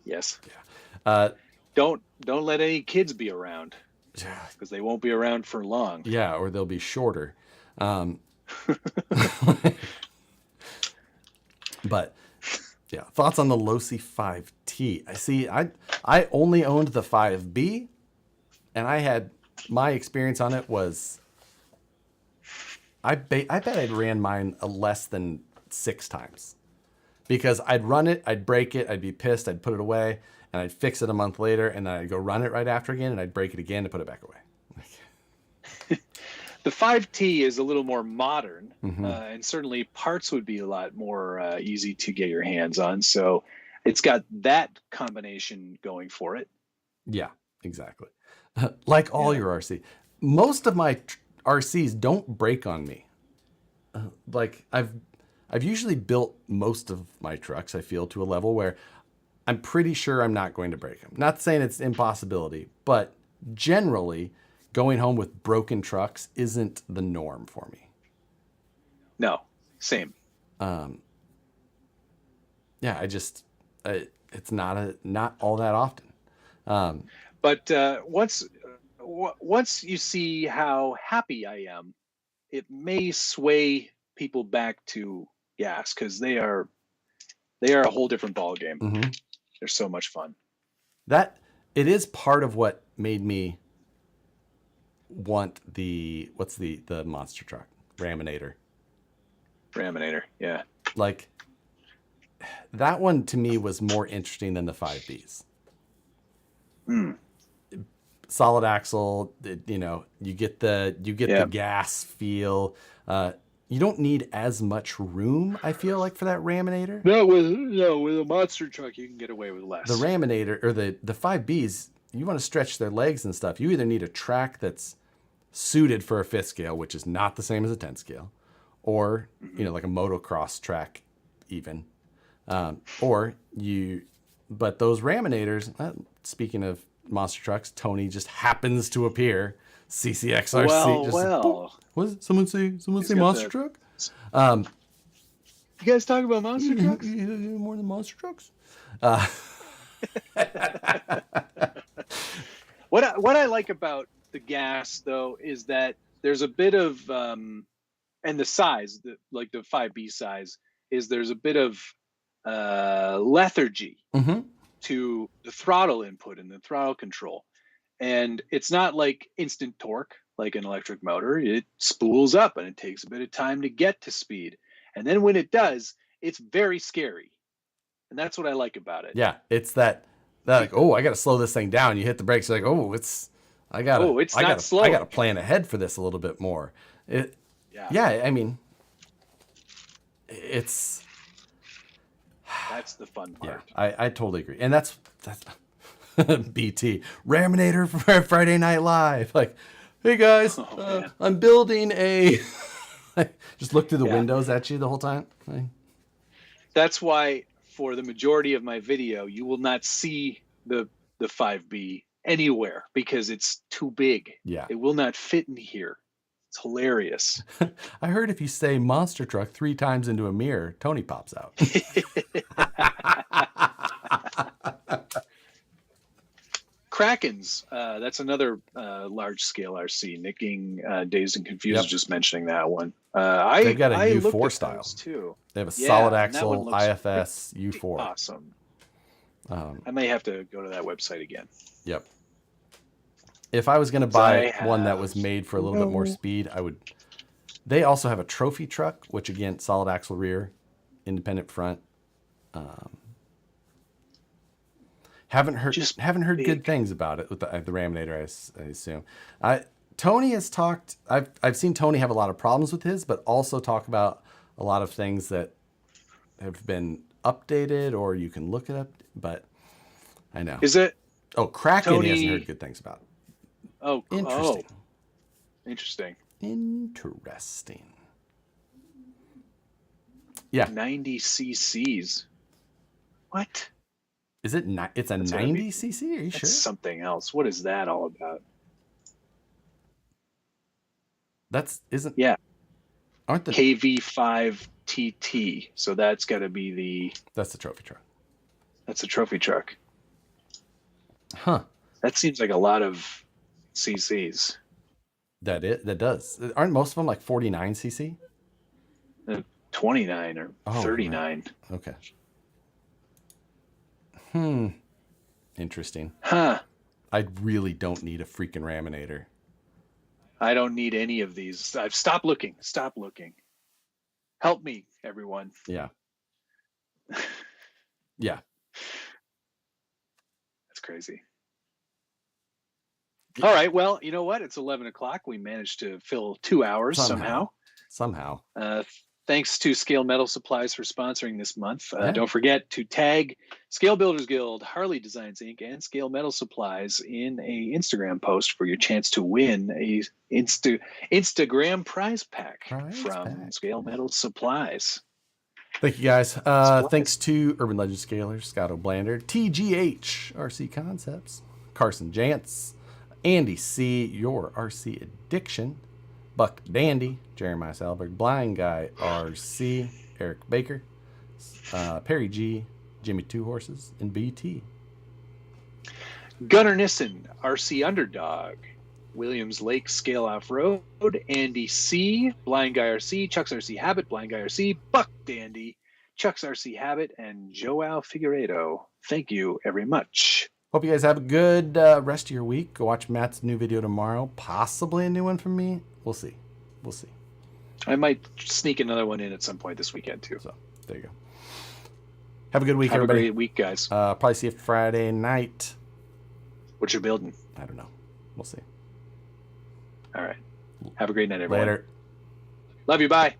yes. Yeah. Don't let any kids be around, because they won't be around for long. Yeah, or they'll be shorter. But yeah, thoughts on the Losi 5T? I only owned the 5B, and my experience on it was I bet I'd ran mine less than 6 times, because I'd run it, I'd break it, I'd be pissed, I'd put it away, and I'd fix it a month later, and then I'd go run it right after again, and I'd break it again and put it back away. The 5T is a little more modern, and certainly parts would be a lot more easy to get your hands on. So it's got that combination going for it. Yeah, exactly. Like all your RC. Most of my RCs don't break on me. Like I've usually built most of my trucks, I feel, to a level where I'm pretty sure I'm not going to break them. Not saying it's an impossibility, but generally going home with broken trucks isn't the norm for me. No, same. Yeah, it's not all that often. But once you see how happy I am, it may sway people back to gas, because they are a whole different ball game. Mm-hmm. They're so much fun. That it is part of what made me want the monster truck, Raminator, yeah. Like that one to me was more interesting than the 5Bs. Solid axle, you get the gas feel. You don't need as much room, I feel like, for that Raminator. No, with a monster truck you can get away with less. The Raminator or the 5Bs, you want to stretch their legs and stuff. You either need a track that's suited for a 5th scale, which is not the same as a 10th scale, or like a motocross track even. But those Raminators, speaking of monster trucks, Tony just happens to appear. CCXRC. What is it? Someone say monster truck? You guys talk about monster trucks? More than monster trucks? What I like about the gas though is that there's a bit of and the size, like the 5B size, is there's a bit of lethargy to the throttle input and the throttle control. And it's not like instant torque like an electric motor. It spools up and it takes a bit of time to get to speed. And then when it does, it's very scary. And that's what I like about it. Yeah, it's that like, oh, I got to slow this thing down. You hit the brakes, you're like, oh, I got to plan ahead for this a little bit more. Yeah, I mean, that's the fun part. Yeah, I totally agree. And that's BT Raminator for Friday Night Live. Like, hey guys, I'm building a. Just look through the windows at you the whole time. That's why for the majority of my video, you will not see the 5B anywhere because it's too big. Yeah, it will not fit in here. It's hilarious. I heard if you say monster truck 3 times into a mirror, Tony pops out. Krakens, that's another large scale RC. Nicking Dazed and Confused, just mentioning that one. They've got a U4 style too. They have a solid axle IFS U4. Awesome. I may have to go to that website again. Yep. If I was going to buy one that was made for a little bit more speed, I would. They also have a trophy truck, which again, solid axle rear, independent front. Haven't heard good things about it with the Raminator. I assume. Tony has talked. I've seen Tony have a lot of problems with his, but also talk about a lot of things that have been updated, or you can look it up. But I know. Is it? Oh, Kraken Tony... hasn't heard good things about. Oh, interesting. Interesting. Yeah. 90 cc's. What? Is it? It's a 90 cc? Are you sure? Something else. What is that all about? Yeah. Aren't the KV5 TT? So that's got to be That's the trophy truck. That's a trophy truck. Huh. That seems like a lot of cc's. That does. Aren't most of them like 49 cc? 29 or 39. Okay. Interesting. Huh. I really don't need a freaking Raminator. I don't need any of these. I've stopped looking. Help me, everyone. Yeah. Yeah. That's crazy. All right. Well, you know what? It's 11 o'clock. We managed to fill 2 hours somehow. Thanks to Scale Metal Supplies for sponsoring this month. Don't forget to tag Scale Builders Guild, Harley Designs Inc., and Scale Metal Supplies in a Instagram post for your chance to win a Instagram prize pack from Scale Metal Supplies. Thank you, guys. Thanks to Urban Legend Scalers, Scott O'Blander, TGH, RC Concepts, Carson Jantz, Andy C., Your RC Addiction, Buck Dandy, Jeremiah Salberg, Blind Guy RC, Eric Baker, Perry G, Jimmy Two Horses, and BT. Gunnar Nissen, RC Underdog, Williams Lake Scale Off Road, Andy C, Blind Guy RC, Chuck's RC Habit, Blind Guy RC, Buck Dandy, Chuck's RC Habit, and Joao Figueiredo. Thank you very much. Hope you guys have a good rest of your week. Go watch Matt's new video tomorrow. Possibly a new one from me. We'll see. I might sneak another one in at some point this weekend too. So there you go. Have a good week, everybody. Have a great week, guys. Probably see you Friday night. What you building? I don't know. We'll see. All right. Have a great night, everyone. Later. Love you. Bye.